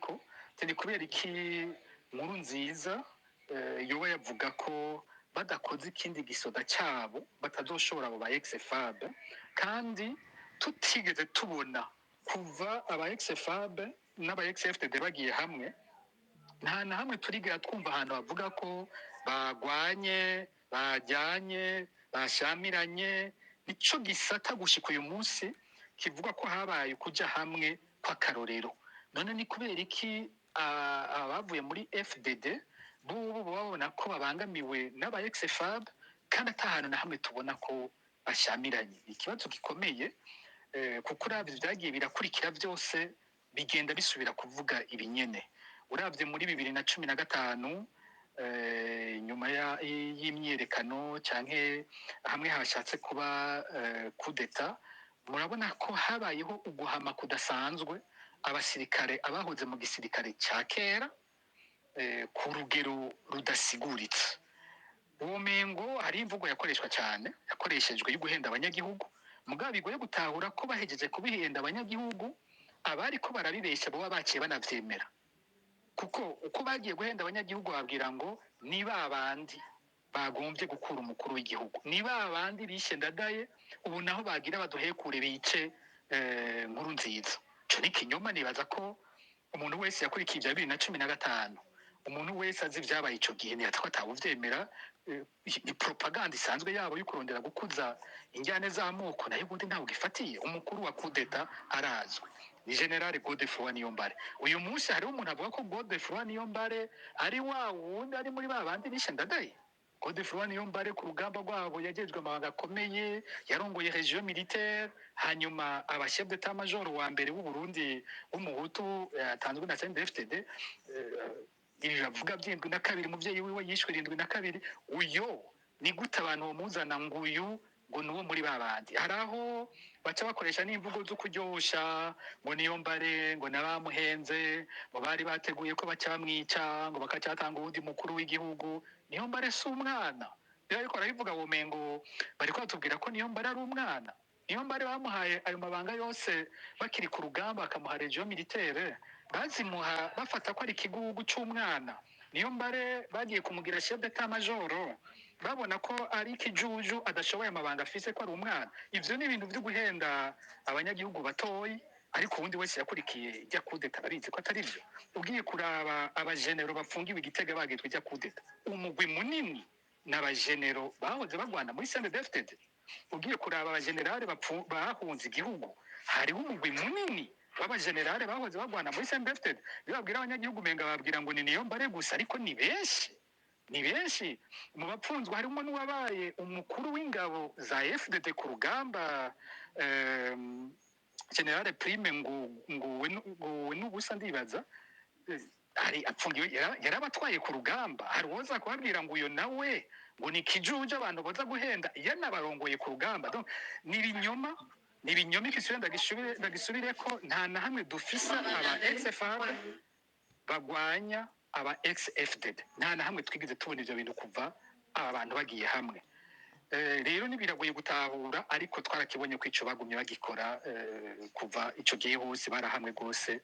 ko ni kubera iki nkuru nziza yoba yavuga ko badakoze ikindi gisoda cyabo batazoshobora abo ba ex-FAB kandi tutigeze tubona kuva aba ex-FAB n'aba ex-FDD bagiye hamwe nta na hamwe turigera twumva ahantu bavuga ko bagwanye bajyanye bashamiranye nico gisata gushika uyu munsi kivuga ko habaye kuja hamwe kw'akarorero none ni kubera iki abavuye muri FDD bo babona ko babangamiwe n'aba ex-FAB kandi atahantu na hamwe tubona ko bashamiranye ikibazo gikomeye kuko uravye vyagiye birakurikira byose bigenda bisubira kuvuga ibinyene uravye muri 2015 nyuma y'imyerekano canke hamwe hashatse kuba kudeta murabona ko habayeho uguhama kudasanzwe abasirikare abahoze mu gisirikare ca kera ku rugero rudasiguritse uwo mengo hari imvugo yakoreshwa cyane yakoreshejwe yo guhenda abanyagihugu mugabo bigoye gutahura ko bahejeje kubihenda abanyagihugu abari ko barabibeshya bo baciye banavyemera kuko uko bagiye guhenda abanyagihugu babwira ngo ni babandi bagombye gukura umukuru w'igihugu ni babandi bishe ndadaye ubu naho bagira baduhekure bice nkuru nziza cyo ni kinyoma nibaza ko umuntu wese yakurikiye ibya 2015 umuntu wese azi vyabaye ico gihe ni atako atabuvyemera ni propaganda isanzwe yabo yo kurondera gukuza injyane z'amoko nayo ubundi ntawe gifatiye umukuru wa kudeta arazwe ni General Godefroid Niyombare uyu munsi hari umuntu avuga ko Godefroid Niyombare ari wa wundi ari muri babandi bishe ndadaye Godefroid Niyombare ku rugamba rwabo yagejwe amabanga akomeye yarongoye region militaire hanyuma aba chef d'état major wa mbere w'u Burundi w'umuhutu atanzwe na CNDD-FDD ibi bavuga byindwi na kabiri muvyeyi wiwe yishwe 72 uyo ni gute abantu bomuzana nguyu ngo nuwo muri babandi haraho baca bakoresha n'imvugo zo kuryosha ngo Niyombare ngo nabamuhenze ngo bari bateguye ko bacamwica ngo bakacyatanga ubundi mukuru w'igihugu Niyombare si umwana ariko arabivuga bumengo bariko batubwira ko Niyombare ari umwana Niyombare bamuhaye ayo mabanga yose bakiri ku rugamba akamuha region militaire bazimuha bafata ko ari ikigugu cy'umwana Niyombare bagiye kumugira chef d'état major babona ko ari ikijuju adashoboye amabanga afise ko ari umwana ivyo ni ibintu byo guhenda abanyagihugu batoyi ariko ubundi wese yakurikiye ijya kudeta barize ko atari byo ugiye kuraba abagenero bafungiwe igitega bagitwe ijya kudeta umugwi munini n'abagenero bahoze bagwana muri CNDD-FDD ugiye kuraba abagenerale bahunze igihugu hariho umugwi munini w'abagenerale bahoze bagwana muri CNDD-FDD bibabwira abanyagihugu menga babwira ngo ni Niyombare gusa ariko ni benshi mu bapfunzwe harimo n'uwabaye umukuru w'ingabo za FDD ku rugamba General Prime ngo n'ubusa ndibaza ari apfungiwe yarabatwaye ku rugamba hari woza kubabwira ngo uyo nawe ngo ni kijuje abantu boza guhenda yanabarongoye ku rugamba donc ni ibinyoma ikisubire ndagisubire ko nta na hamwe dufisa aba ex-FAB bagwanya aba ex-FDD nta na hamwe twigize tubona ivyo bintu kuva aba bantu bagiye hamwe rero nibiragoye gutahura ariko twarakibonye ko ico bagumye bagikora kuva ico gihe hose barahamwe gose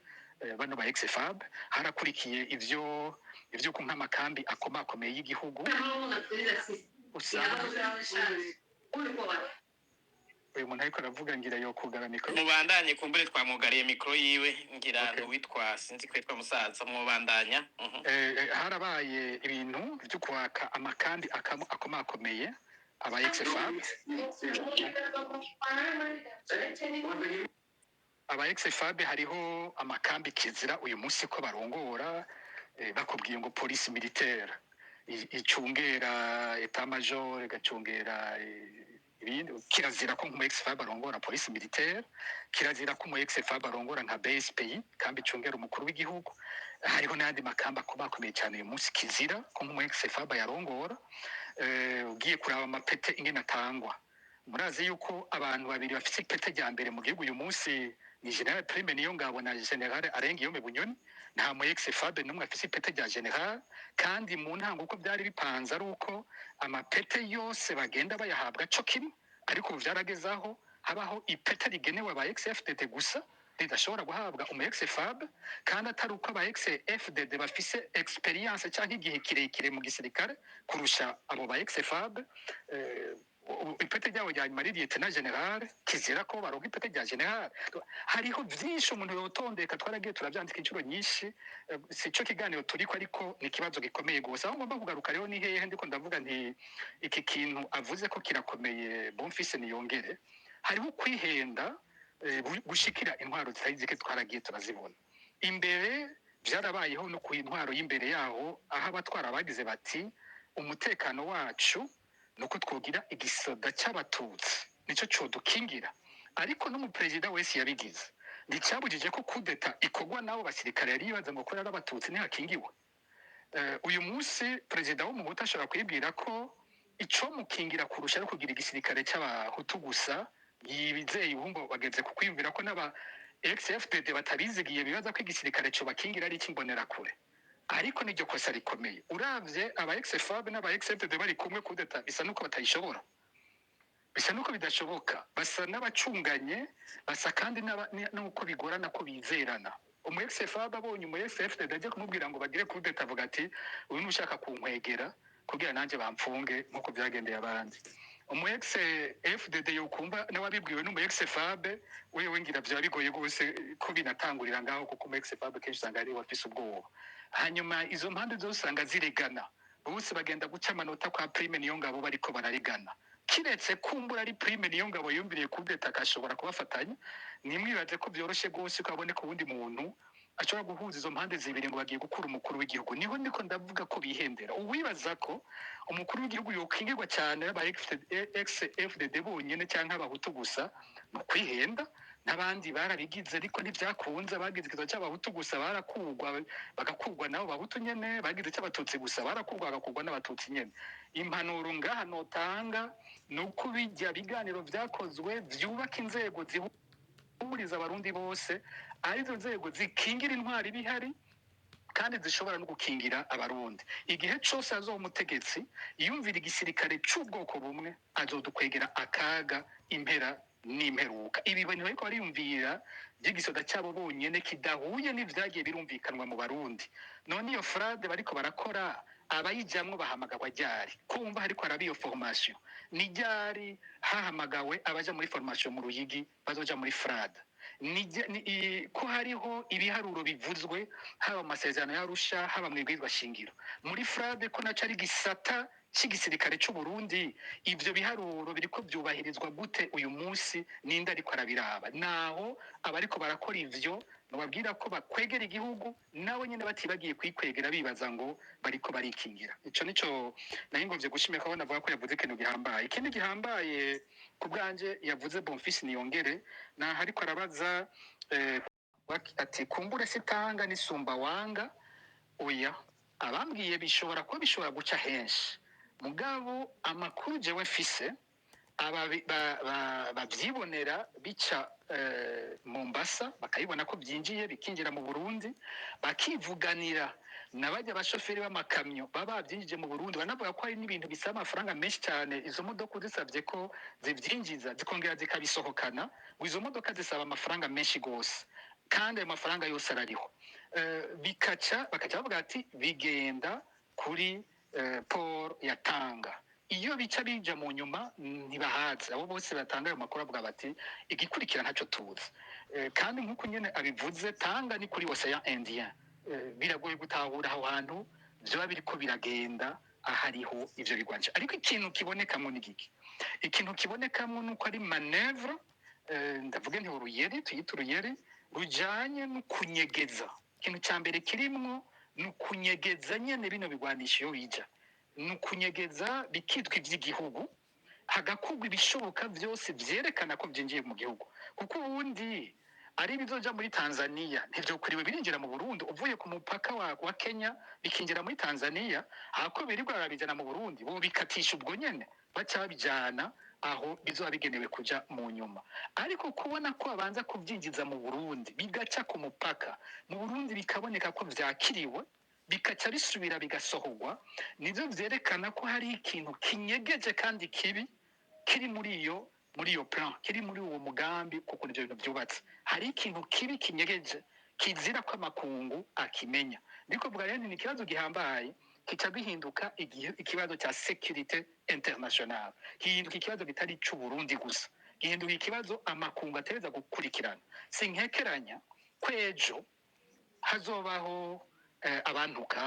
bano ba ex-FAB harakurikiye ivyo ku nk'amakambi akomakomeye y'igihugu uyu muntu ariko aravuga ngira yo kugara mikro mubandanye kumbure twamugariye mikro yiwe ngira no witwa sinzi kwitwa musaza mubandanya harabaye ibintu byo kwaka amakambi akomakomeye aba ex-FAB aba ex-FAB hariho amakambi kizira uyu munsi ko barongora bakubwiye ngo police militaire icungera etat major gacungera ibindi kirazira ko mu ex-FAB arongora police militaire kirazira ko mu ex-FAB arongora nka BSPI kambi icungera umukuru w'igihugu hariho n'andi makamba akomakomeye cyane uyu munsi kizira ko mu ex-FAB yarongora ugiye kuraba amapete ingene atangwa murazi yuko abantu babiri bafite ipete rya mbere mu gihugu uyu munsi ni General Prime Niyongabo na General Arengiyome Bunyoni nta mu ex-FAB n'umwe afite ipete rya General kandi mu ntango uko byari bipanze ari uko amapete yose bagenda bayahabwa cyo kimwe ariko byaragezaho habaho ipete rigenewe aba ex-FDD gusa ridashobora guhabwa umu ex-FAB kandi atari uko aba ex-FDD bafise experience cyangwa igihe kirekire mu gisirikare kurusha abo ba ex-FAB. Ipete ryabo rya nyuma riri Lieutenant General, kizira ko baronka ipete rya General. Hariho byinshi umuntu yotondeka, twaragiye turabyandika inshuro nyinshi. Sico kiganiro turiko, ariko ni kibazo gikomeye gose. Aho ngomba kugaruka rero ni hehe, ndiko ndavuga nti iki kintu avuze ko kirakomeye Bonfils Niyongere, hariho kwihenda gushikira intwaro zitayizike twaragiye turazibona. Imbere byarabayeho no ku intwaro y'imbere yaho, aho abatwara bagize bati umutekano wacu nuko twogira igisoda cy'abatutsi nico cyo dukingira, ariko no mu president wese yabigize nticyabujije ko kudeta ikogwa nabo basirikare yari yibaza ngo korera abatutsi ntihakingiwe. Uyu munsi president w'umuhutu ashobora kwibwira ko ico mukingira kurusha ari kugira igisirikare cy'abahutu gusa. Yibizeye ubumbo bageze ku kwiyumvira ko n'aba ex-FDD batarizigiye bibaza ko igisirikare cyo bakingira ari ikimbonera kure, ariko niryo kosa rikomeye. Uravye aba ex-FAB n'aba ex-FDD bari kumwe kudeta, bisa nuko batayishobora, bisa nuko bidashoboka, basa n'abacunganye, basa kandi nuko bigorana ko bizerana. Umu ex-FAB abonye umu ex-FDD aje kumubwira ngo bagire kudeta, avuga ati uyu nushaka kunkwegera kugira nanje bampfunge nkuko byagendeye abandi. Umu ex-FDD yokumva n'ababibwiwe n'umu ex-FAB, wewe ngira bya bigoye gose ko binatangurira ngaho, kuko umu ex-FAB kenshi usanga ari wafise ubwoba. Hanyuma izo mpande zose usanga ziregana, bose bagenda guca amanota kwa Prime Niyongabo bariko bararigana. Kiretse kumbura ari Prime Niyongabo yumviriye kudeta akashobora kubafatanya, nimwibaze ko byoroshe gose ko abone ko wundi muntu ashobora guhuza izo mpande zibiri ngo bagiye gukura umukuru w'igihugu. Niho ndiko ndavuga ko bihendera. Uwibaza ko umukuru w'igihugu yokingirwa cyane aba ex-FDD bonyene cyangwa abahutu gusa, no kwihenda. N'abandi barabigize ariko ntibyakunze, bagize ikizo cy'abahutu gusa barakurwa, bagakugwa nabo bahutu nyene, bagize cy'abatutsi gusa barakurwa, bagakugwa n'abatutsi nyene. Impanuro ngaha notanga nuko bijya biganiro byakozwe byubaka inzego zihumuriza abarundi bose, arizo nzego zikingira intwari bihari kandi zishobora no gukingira abarundi. Igihe cyose azo umutegetsi yumvira igisirikare cy'ubwoko bumwe, azodukwegera akaga impera n'imperuka. Ibi bintu bariko bariyumvira by'igisoda cyabo bonyene kidahuye n'ivyagiye birumvikanwa mu Barundi. None iyo fraude bariko barakora, abayijamwo bahamagagwa ryari? Kumva hariko arabi iyo formation ni ryari hahamagawe abaja muri formation mu Ruyigi bazoja muri fraude? Ko hariho ibiharuro bivuzwe haba amasezerano y'Arusha, haba mwibwirwa shingiro. Muri fraude ko naco ari gisata cy'igisirikare cy'u Burundi, ivyo biharuro biriko byubahirizwa gute uyu munsi? Ninde ariko arabiraba? Naho abariko barakora ivyo nobabwira ko bakwegera igihugu, nabo nyene batibagiye kwikwegera bibaza ngo bariko barikingira. Ico nico nayingovye gushimika ko navuga ko yavuze ikintu gihambaye. Ikindi gihambaye ku bwanje yavuze Bonfils Niyongere, na hariko arabaza ati kumbure sitanga nisumba wanga. Oya, abambwiye bishobora kuba bishobora guca henshi, mugabo amakuru jewe mfise babyibonera bica Mombasa, bakayibona ko byinjiye bikinjira mu Burundi, bakivuganira nabajya abashoferi b'amakamyo baba byinjije mu Burundi, banavuga ko hari n'ibintu bisaba amafaranga menshi cyane. Izo modoka zisabye ko zibyinjiza zikongera zikabisohokana, ngo izo modoka zisaba amafaranga menshi gose, kandi ayo mafaranga yose arariho. Bakaca bavuga ati bigenda kuri Paul yatanga. Iyo bica bija mu nyuma ntibahaza, abo bose batanga ayo makuru avuga bati igikurikira ntacyo tuzi. Kandi nk'uko nyene abivuze, Tanga ni kuri Ocean Indien. Biragoye gutahura aho hantu byoba biriko biragenda ahariho ivyo bigwanje. Ariko ikintu kibonekamwo ni giki? Ikintu kibonekamwo nuko ari manevre, ndavuga nti uruyeri, tuyita uruyeri rujanye no kunyegeza. Ikintu cya mbere kirimwo ni ukunyegeza nyene bino bigwanisha iyo bija, ni ukunyegeza bikitwa iby'igihugu, hagakugwa ibishoboka byose byerekana ko byinjiye mu gihugu. Kuko ubundi ari bizoja muri Tanzania ntivyokuriwe birinjira mu Burundi, uvuye ku mupaka wa Kenya bikinjira muri Tanzania, hako birirwa barabijana mu Burundi, bo bikatisha ubwo nyene baca babijana aho bizoba bigenewe kuja mu nyuma. Ariko kubona ko abanza kubyinjiza mu Burundi bigaca ku mupaka mu Burundi bikaboneka ko vyakiriwe, bikaca bisubira bigasohorwa, nivyo vyerekana ko hari ikintu kinyegeje kandi kibi kiri muri iyo muri iyo plan, kiri muri uwo mugambi kuko ivyo bintu vyubatse. Hari ikintu kibi kinyegeje kizira ko amakungu akimenya. Ndiko vuga rero ni ikibazo gihambaye kica gihinduka ikibazo cya securite international, gihinduka ikibazo kitari cy'u Burundi gusa, gihinduka ikibazo amakungu atereza gukurikirana. Sinkekeranya kwejo hazobaho abantuka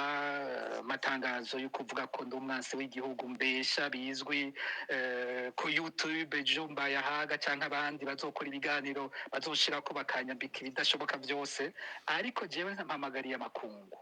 matangazo yo kuvuga ko ndi umwansi w'igihugu mbesha bizwi ku YouTube ejo mbayahaga canke abandi bazokora ibiganiro bazoshira ko bakanyambika ibidashoboka byose, ariko jewe mpamagariye amakungu,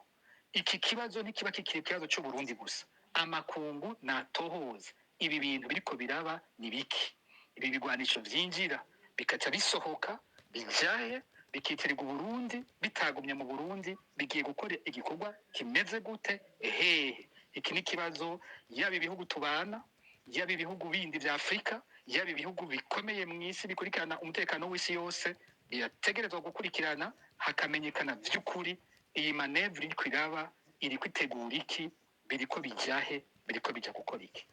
iki kibazo ntikiba kikiri ikibazo cy'u Burundi gusa. Amakungu natohoza ibi bintu biriko biraba ni biki, ibi bigwanisho vyinjira bikaca bisohoka bijahe bikitirirwa Burundi, bitagumye mu Burundi bigiye gukora igikorwa kimeze gute? Ehehe, iki ni kibazo yaba ibihugu tubana, yaba ibihugu bindi vya Afrika, yaba ibihugu bikomeye mu isi bikurikirana umutekano w'isi yose, birategerezwa gukurikirana hakamenyekana vy'ukuri iyi manevre iriko iraba iriko itegura iki, biriko bijahe, biriko bija gukora iki.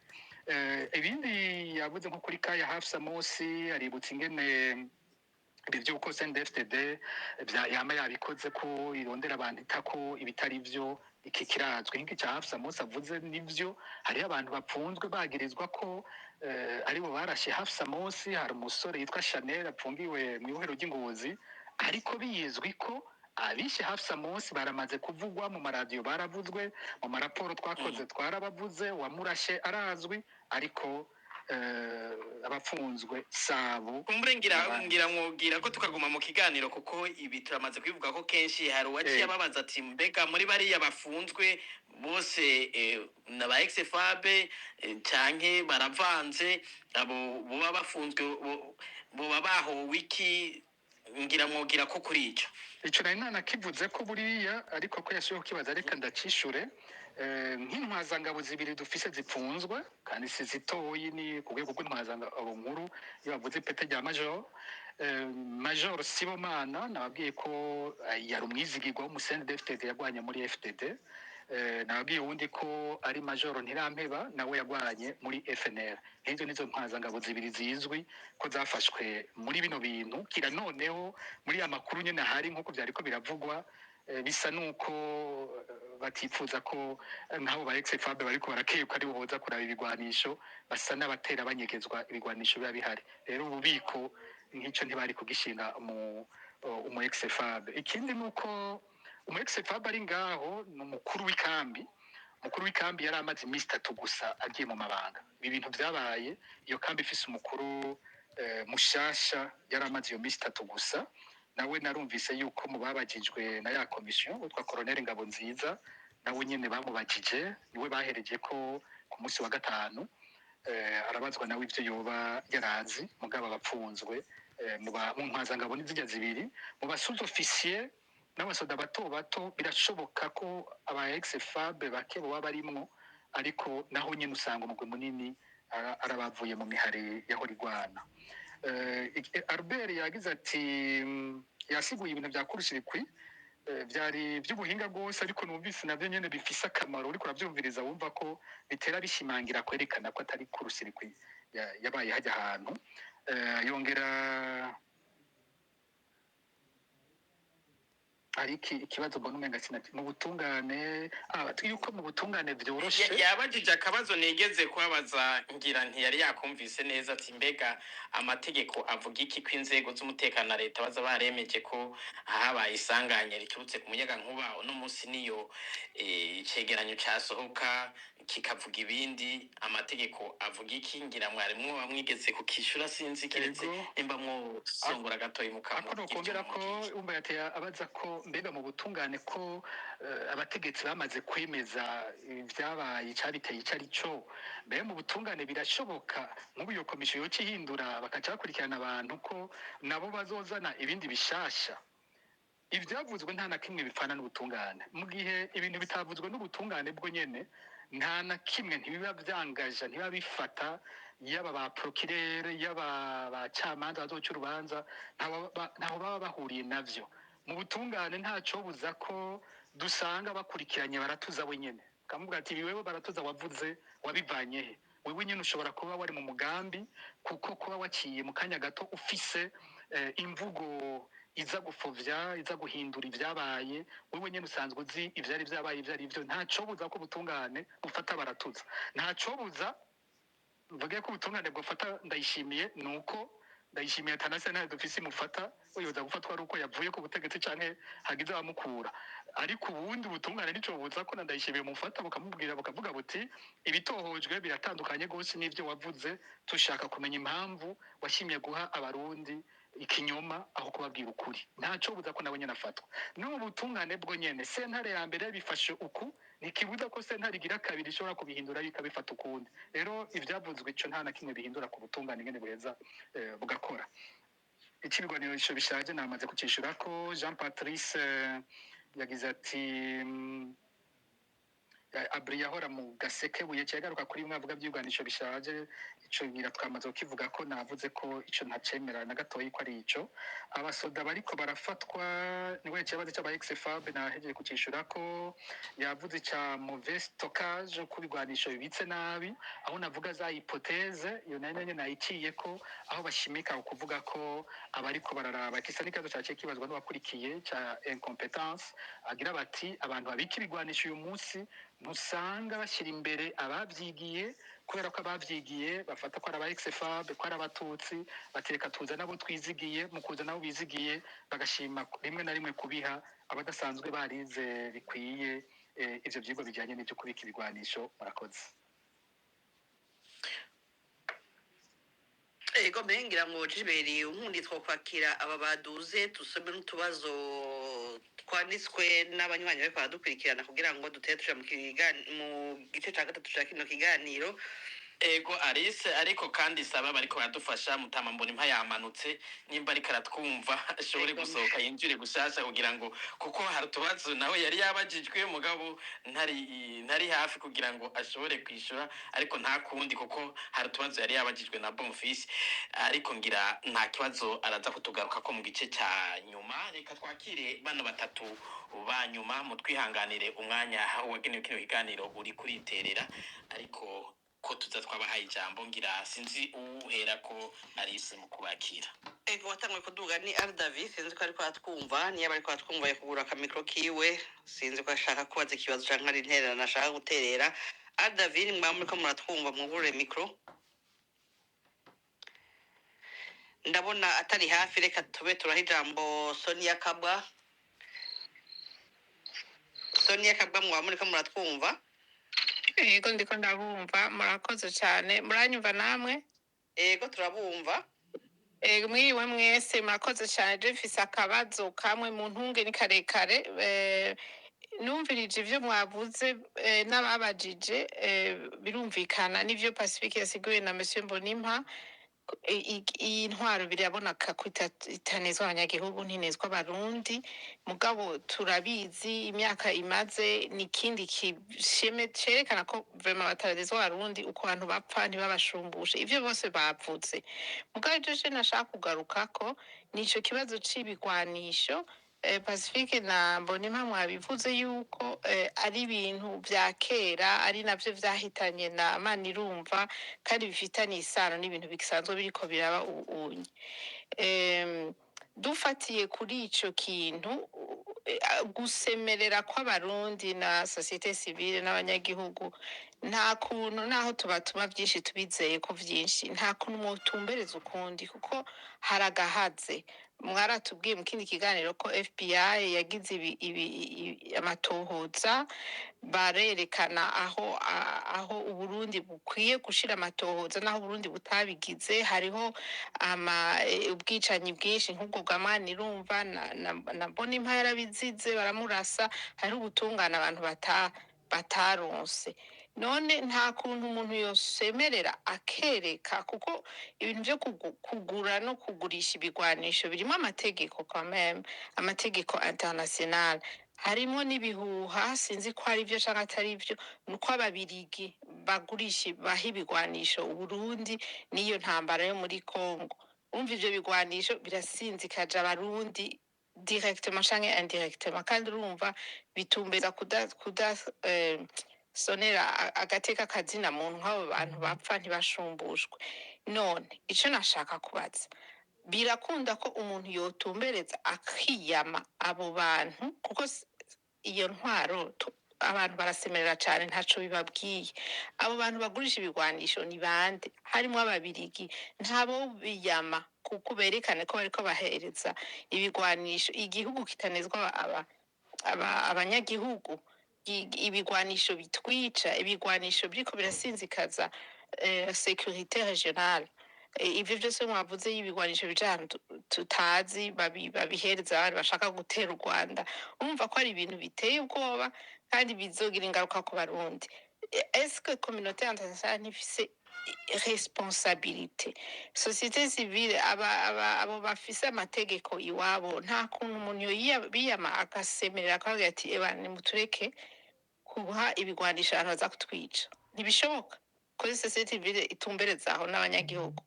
Ibindi yavuze nko kuri Kaya Hafsa Mosi aributsa ingene ibi by'uko CNDD-FDD yama yabikoze ko irondera abantu itako ibitari byo, iki kirazwi nk'iki cya Hafsa Mosi avuze nivyo. Hariho abantu bapfunzwe bagirizwa ko aribo barashe Hafsa Mosi. Hari umusore yitwa Chanel apfungiwe mu ibohero ry'Ingozi, ariko bizwi ko abishe Hafsa Mosi baramaze kuvugwa mu maradiyo, baravuzwe mu maraporo twakoze twarabavuze, wamurashe arazwi, ariko abapfunzwe sabo. Kumbure ngira mwubwira ko tukaguma mu kiganiro kuko ibi turamaze kwivuga ko kenshi hari uwaciye ababaza ati mbega muri bariya bafunzwe bose n'aba ex-FAB canke baravanze, abo boba bafunzwe boba bahowe iki? Ngira mwubwira ko kuri ico nari nanakivuze ko buriya, ariko ko yashoboye kukibaza, reka ndacishure. Nk'intwazangabo zibiri dufise zipfunzwe kandi si zitoyi, ni ku rwego rw'intwazangabo nkuru iyo bavuze ipete rya Major Sibomana, nababwiye ko yari umwizigirwa w'umuCNDD-FDD yagwanye muri FDD. Nababwiye uwundi ko ari Major Ntirampeba nawe yagwanye muri FNL. Izo nizo ntwazangabo zibiri zizwi ko zafashwe muri bino bintu. Kira noneho muri ya makuru nyene hari nk'uko vyariko biravugwa, bisa nuko batifuza ko nk'abo ba ex-FAB bariko barakekwa ari boza kuraba ibigwanisho, basa n'abatera banyegezwa ibigwanisho biba bihari. Rero ububiko nk'ico ntibari kugishinga umu ex-FAB. Ikindi nuko umu ex-FAB ari ngaho n'umukuru w'ikambi. Umukuru w'ikambi yari amaze iminsi 3 gusa agiye mu mabanga. Ibi bintu vyabaye iyo kambi ifise umukuru mushasha yari amaze iyo minsi 3 gusa. Nawe narumvise yuko mu babajijwe na ya komisiyo witwa Colonel Ngabonziza, nawe nyene bamubajije, niwe bahereje ko ku munsi wa gatanu. Arabazwa nawe ivyo yoba yarazi, mugabo abapfunzwe mu ntwazangabo n'izijya zibiri, mu basuze officier n'abasoda bato bato birashoboka ko aba ex-FAB bake boba barimwo, ariko naho nyene usanga umugwi munini arabavuye mu mihari yaho rigwana. Albert yagize ati yasiguye ibintu bya kurusirikwi byari by'ubuhinga bwose, ariko numvise navyo nyene bifise akamaro. Uriko uravyumviriza wumva ko bitera bishimangira kwerekana ko atari kurusirikwi yabaye hajya ahantu. Yongera ariki ikibazo mbona umenga sinati mu butungane yuko mu butungane vyoroshe. Yabajije akabazo nigeze kubabaza, ngira ntiyari yakumvise neza, ati mbega amategeko avuga iki ko inzego z'umutekano na leta baza baremeje ko habaye isanganya riturutse ku muyaga nkuba. Uno munsi niyo icegeranyo casohoka kikavuga ibindi, amategeko avuga iki? Ngira mwarimu bamwigeze kukishura, sinzi kiretse nimba mwo songora gatoyi mukamu. Ako kongera ko umba yateye abaza ko mbega mu butungane ko abategetsi bamaze kwemeza ibyabaye cyabiteye icari cyo. Mbega mu butungane birashoboka nk'ubu iyo komisiyo yo cihindura bakaca bakurikirana abantu ko nabo bazozana ibindi bishasha. Ivyavuzwe nta na kimwe bipfana n'ubutungane, mu gihe ibintu bitavuzwe n'ubutungane bwo nyene nta na kimwe ntibiba vyangaja, ntibiba bifata, yaba ba procureur yaba bacamanza bazoca urubanza ntaho baba bahuriye navyo. Mu butungane ntaco buza ko dusanga bakurikiranye baratuza wenyene, kamuvuga ati wewe baratuza wavuze wabivanye he? wewe nyine ushobora kuba wari mu mugambi kuko kuba waciye mu kanya gato ufise imvugo iza gupfovya iza guhindura ibyabaye, wewe nyine usanzwe uzi ivyari byabaye ibyo ari byo, ntaco buza ko ubutungane bufata baratuza, ntaco buza mvuge ko ubutungane bwofata Ndayishimiye nuko Ndayishimiye Athanase nawe dufise imufata uyoza gufatwa ari uko yavuye ku butegetsi canke hagize abamukura, ariko ubundi ubutungane nico buza ko Ndayishimiye mufata bukamubwira bukavuga buti ibitohojwe biratandukanye gose n'ivyo wavuze, tushaka kumenya impamvu washimye guha abarundi ikinyoma aho kubabwira ukuri. Ntaco buza ko nabonye nafatwa no mu butungane bwo nyene sentare ya mbere bifashe uku, nikibuza ko sentare igira kabiri ishobora kubihindura bikabifata ukundi. Rero ivyavuzwe ico nta na kimwe bihindura ku butungane ngene buheza bugakora. Ikibigwanisho bishaje namaze kucishura ko Jean Patrice yagize ati Abri yahora mu gaseke buye cyagaruka kuri mwavuga by'ubwanisho bishaje, ico ngira twamaze kukivuga ko navuze ko ico ntacemera na gatoyi ko ari ico. Abasoda bariko barafatwa niwe cyabaze cy'aba XFAB nahejeje kucishura ko yavuze cya mauvais stockage ku bigwanisho bibitse nabi, aho navuga za hypothèse iyo nanye nayiciye ko aho bashimika kuvuga ko abariko bararaba kisa nikazo cyaciye kibazwa n'abakurikiye cya incompetence, agira bati abantu babika ibigwanisho uyu munsi ntusanga bashyira imbere ababyigiye kubera ko ababyigiye bafata ko ari aba XFAB ko ari abatutsi, batereka tuza nabo twizigiye mu kuza nabo bizigiye bagashima rimwe na rimwe kubiha abadasanzwe barize bikwiye ivyo vyigwa bijanye n'ivyo kubika ibigwanisho. Murakoze. Ego mbengira ngo Jiberi umundi twokwakira aba baduze tusome n'utubazo twanditswe n'abanywanyi bariko baradukurikirana kugira ngo dutere tuja mu gice ca gatatu ca kino kiganiro. Ego Alice, ariko kandi saba bariko baradufasha Mutama mbona impa yamanutse nimba ariko aratwumva ashobore gusohoka yinjire gushasha kugira ngo kuko hari utubazo nawe yari yabajijwe mugabo ntari hafi kugira ngo ashobore kwishura, ariko nta kundi kuko hari utubazo yari yabajijwe na Bonfils, ariko ngira nta kibazo araza kutugaruka ko mu gice cya nyuma. Reka twakire bano batatu banyuma mutwihanganire umwanya wagenewe kino kiganiro uri kuriterera, ariko ko tuza twabahaye ijambo ngira sinzi uhera ko Alice mu kubakira. Ego watangwe kuduga ni David, sinzi ko ariko atwumva, niyo ariko atwumva yakugura akamikro kiwe, sinzi ko ashaka kubaza ikibazo canke ari intererano ashaka guterera. David mwa muriko muratwumva mwugurure mikro. Ndabona atari hafi, reka tube turaha ijambo Sonia Kabwa. Sonia Kabwa mwa muriko muratwumva? Ego ndiko ndabumva, murakoze cyane. Muranyumva namwe? Ego turabumva. Ego mwiriwe mwese, murakoze cyane. Je mfise akabazo kamwe mu ntunge ni karekare. Numvirije ivyo mwavuze n'ababajije, birumvikana n'ivyo Pacifique yasiguye na Monsieur Mbonimpa. Iyi ntwaro biraboneka ko itanezwa abanyagihugu ntinezwa abarundi, mugabo turabizi imyaka imaze n'ikindi kisheme cerekana ko vraiment batanezwa abarundi uko abantu bapfa ntibabashumbushe, ivyo bose bavuze. Mugabo je nashaka kugaruka ko nico kibazo c'ibigwanisho. Pacifique na Mbonimpa mwabivuze yuko ari ibintu vya kera, ari navyo vyahitanye na Manirumva kandi bifitanye isano n'ibintu bisanzwe biriko biraba ubunye. Dufatiye kuri ico kintu, gusemerera kw'abarundi na societe civile n'abanyagihugu nta kuntu, naho tubatuma vyinshi tubizeye ko vyinshi, nta kuntu mwotumbereza ukundi kuko haragahaze. Mwaratubwiye mu kindi kiganiro ko FBI yagize amatohoza, barerekana aho Uburundi bukwiye gushira amatohoza naho Uburundi butabigize. Hariho ubwicanyi bwinshi nk'ubwo bwa Manirumva na Mbonimpa yarabizize baramurasa, hariho ubutungane abantu bataronse. None nta kuntu umuntu yosemerera akereka, kuko ibintu byo kugura no kugurisha ibigwanisho birimo amategeko quand même, amategeko international. Harimo n'ibihuha, sinzi ko ari byo canke atari byo, nuko ababirigi bagurisha baha ibigwanisho Uburundi n'iyo ntambara yo muri Congo. Umva ivyo bigwanisho birasinzikaje abarundi directement canke indirectement, kandi urumva bitumbeza sonera agateka kazina muntu nk'abo bantu bapfa ntibashumbushwe. None ico nashaka kubaza, birakunda ko umuntu yotumbereza akiyama abo bantu kuko iyo ntwaro abantu barasemerera cyane ntaco bibabwiye. Abo bantu bagurisha ibigwanisho ni bande? Harimo ababirigi, ntabo biyama kuko berekane ko bariko bahereza ibigwanisho igihugu kitanezwa abanyagihugu, ibigwanisho bitwica, ibigwanisho biriko birasinzikaza sécurité régionale. Ivyo vyose mwavuze y'ibigwanisho bijana tutazi babihereza abandi bashaka gutera u Rwanda, urumva ko ari ibintu biteye ubwoba kandi bizogira ingaruka ku Barundi. Est-ce que communauté internationale ntifise responsabilité? Société civile abo bafise amategeko iwabo nta kuntu umuntu biyama akasemerera akavuga ati eba nimutureke kuha ibigwanisha abantu baza kutwica? Ntibishoboka ko société civile itumbereza aho n'abanyagihugu.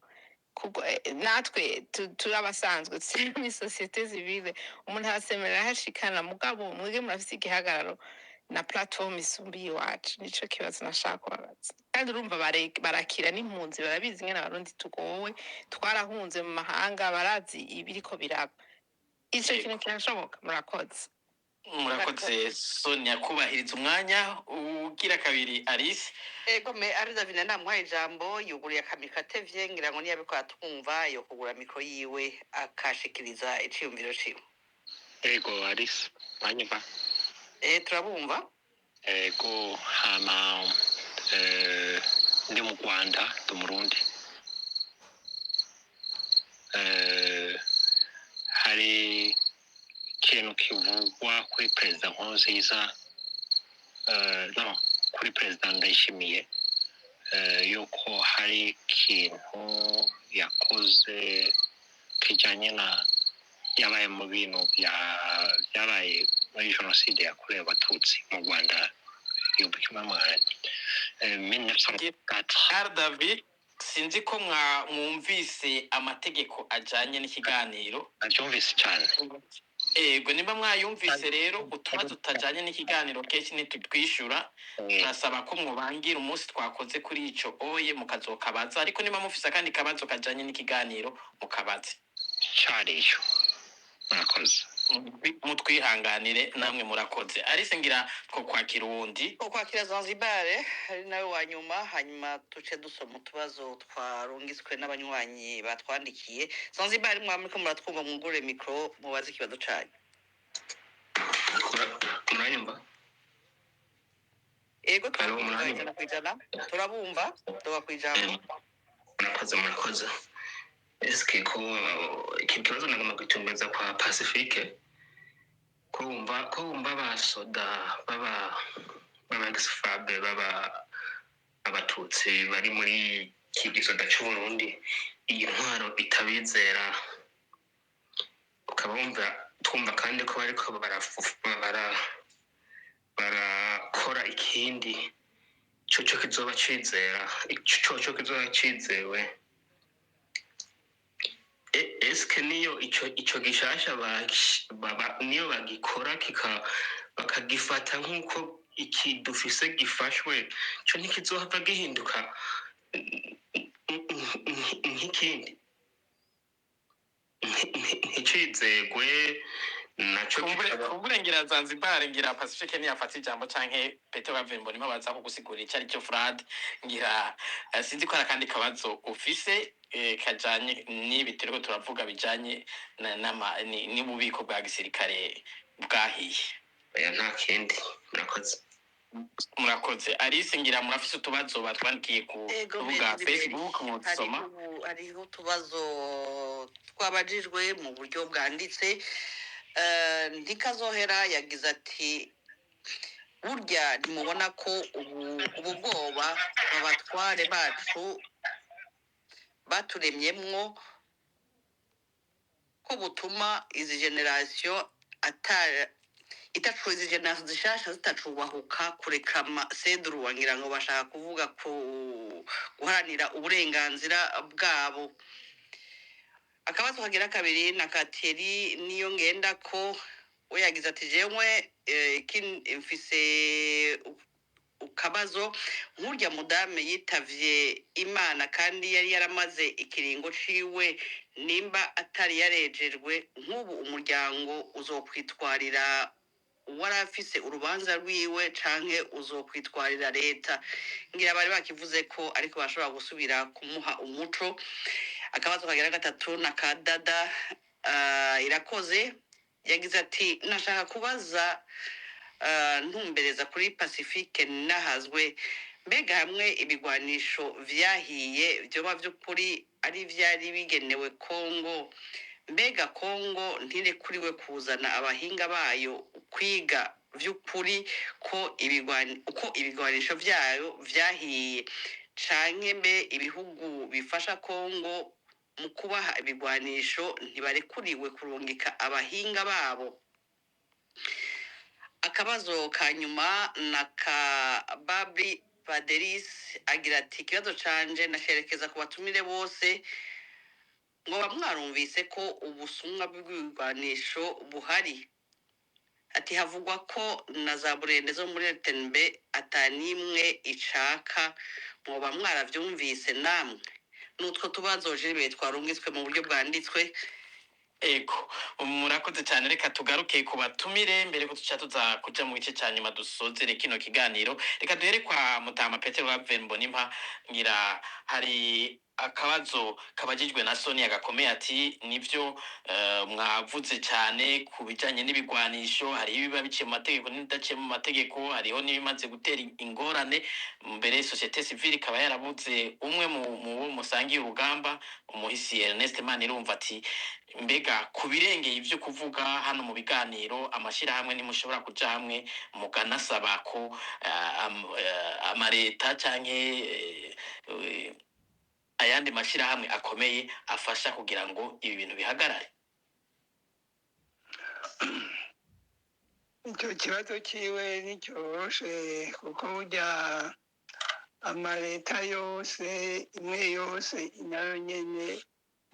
Kuko natwe turi abasanzwe turi muri société civile, umuntu arasemerera hashikana mugabo mwebwe murafise igihagararo na platform isumbiye iwacu. Nico kibazo nashaka kubabaza. Kandi urumva barakira n'impunzi, barabizi ingene abarundi tugowe, twarahunze mu mahanga, barazi ibiriko biraba. Ico kintu kirashoboka. Murakoze. Murakoze Sonia kubahiriza umwanya. Ugira kabiri Alice. Ego me ari Davina namuhaye ijambo yuguriye akamika atevye ngira ngo niyabiko atwumva yo kugura mikro yiwe akashikiriza iciyumviro ciwe. Ego Alice banyumva? Turabumva. Ego hama ndi mu Rwanda ndi Murundi. Hari ikintu kivugwa kuri perezida Nkurunziza, no kuri perezida Ndayishimiye, yuko hari ikintu yakoze kijanye na yabaye mu bintu byabaye muri jenoside yakorewe abatutsi mu Rwanda 1904. David, sinzi ko mwumvise amategeko ajanye n'ikiganiro. Nabyumvise cyane. Ego niba mwayumvise rero utubazo tutajanye n'ikiganiro kenshi ntitutwishura, turasaba ko mwobangira umunsi twakoze kuri ico oye mukazokabaza, ariko niba mufise kandi kabazo kajanye n'ikiganiro mukabaze. Cyariyo. Murakoze. Mutwihanganire namwe murakoze. Alice ngira two kwakira uwundi. Ko kwakira Zanzibar ari nawe wanyuma, hanyuma tuce dusoma utubazo twarungiswe n'abanywanyi batwandikiye. Zanzibar mwamuriko muratwumva mungure mikro mubaze ikibazo cyanyu. Muranyumva? Ego turabumva kwijana. Turabumva doga kwijambo. Murakoze. Eske ko ikibazo nagomba gutumbeza kwa Pacifique kumva basoda baba ex-FAB baba abatutsi bari muri kigisoda cy'u Burundi, iyi ntwaro itabizera, ukabumva twumva kandi ko bariko barakora ikindi cyo kizoba cizera, cyo kizoba cizewe. Eske niyo ico gishasha niyo bagikora bakagifata nk'uko iki dufise gifashwe, cyo ntikizohava gihinduka nk'ikindi nticizegwe naco kuburengera Zanzibar. Ngira Pacifique ni afata ijambo canke Petero Bavimbo nimo baza kugusigurira icari cyo Frad. Ngira sinzi ko arakandi kabazo ufise kajanye n'ibitero turavuga bijanye n'ububiko bwa gisirikare bwahiye. Nta kindi. Murakoze. Alice ngira murafise utubazo batwandikiye ku rubuga Facebook muzisoma. Hariho utubazo twabajijwe mu buryo bwanditse. Ndikazohera yagize ati burya nimubona ko ubu bwoba abatware bacu baturemyemwo ko butuma izi generation izi generation zishasha zitacubahuka kureka seduru wangira ngo bashaka kuvuga guharanira uburenganzira bwabo. Akabazo kagira kabiri na Kateri niyo ngenda ko we yagize ati jewe mfise kabazo nk'urya mudame yitavye imana kandi yari yaramaze ikiringo ciwe nimba atari yarejejwe nk'ubu umuryango uzokwitwarira wari afise urubanza rwiwe canke uzokwitwarira leta ngira bari bakivuze ko ariko bashobora gusubira kumuha umuco. Akabazo kagera gatatu na kadada irakoze yagize ati nashaka kubaza ntumbereza kuri Pacifique nahazwe mbega hamwe ibigwanisho vyahiye vyoba vy'ukuri ari vyari bigenewe Kongo, mbega Kongo ntirekuriwe kuzana abahinga bayo kwiga vy'ukuri ko ibigwanisho vyayo vyahiye canke mbe ibihugu bifasha Kongo mu kubaha ibigwanisho ntibarekuriwe kurungika abahinga babo. Akabazo ka nyuma na ka Babri Paderis agira ati ikibazo canje nasherekeza ku batumire bose ngo bamwarumvise ko ubusumwa bw'ibigwanisho buhari. Ati havugwa ko na za burende zo muri RTNB atanimwe icaka mwoba mwaravyumvise namwe. Nutwo tubazo jebe twarungitswe mu buryo bwanditswe. Ego murakoze cyane, reka tugaruke ku batumire mbere ko tuca tuza kuja mu bice cyanyuma dusozere kino kiganiro. Reka duhere kwa Mutama Petero Ravembo nimpa ngira hari akabazo kabajijwe na Sonia gakomeye ati nivyo mwavuze cyane ku bijanye n'ibigwanisho, hari ibiba biciye mu mategeko n'idaciye mu mategeko, hariho n'ibimaze gutera ingorane mbere societe civile ikaba yarabuze umwe mu musangiye urugamba umuhisi Ernest Manirumva ati mbega kubirengeye ivyo kuvuga hano mu biganiro amashirahamwe nimushobora kuja hamwe muganasaba ko amareta canke ayandi mashirahamwe akomeye afasha kugira ngo ibi bintu bihagarare. Icyo kibazo kiwe nicyoroshe kuko burya amaleta yose imwe yose nayo nyene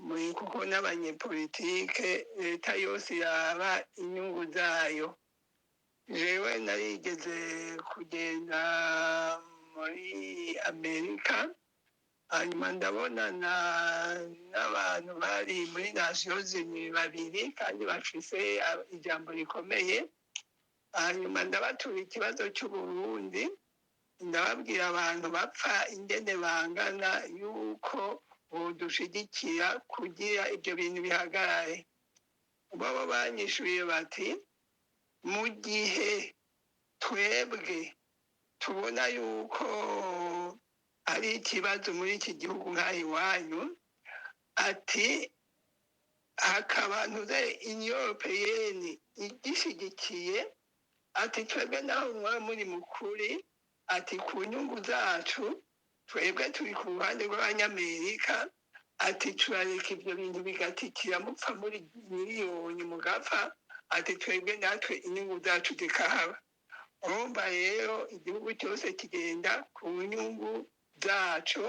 muri kuko n'abanyepolitike leta yose yaba inyungu zayo. Jewe narigeze kugenda muri Amerika hanyuma ndabonana n'abantu bari muri Nations Unies babiri kandi bafise ijambo rikomeye. Hanyuma ndabatura ikibazo cy'Uburundi ndababwira abantu bapfa ingene bangana yuko bodushigikira kugira ibyo bintu bihagarare. Babo banyishuye bati mu gihe twebwe tubona yuko ari ikibazo muri iki gihugu nk'aho iwanyu, ati hakaba ntuze Union Européenne igishyigikiye, ati twebwe naho mwaba muri mukuri, ati ku nyungu zacu twebwe turi ku ruhande rw'Abanyamerika, ati turareka ibyo bintu bigatikira mupfa muri miliyoni mugapfa, ati twebwe natwe inyungu zacu zikahaba. Urumva rero igihugu cyose kigenda ku nyungu zacu.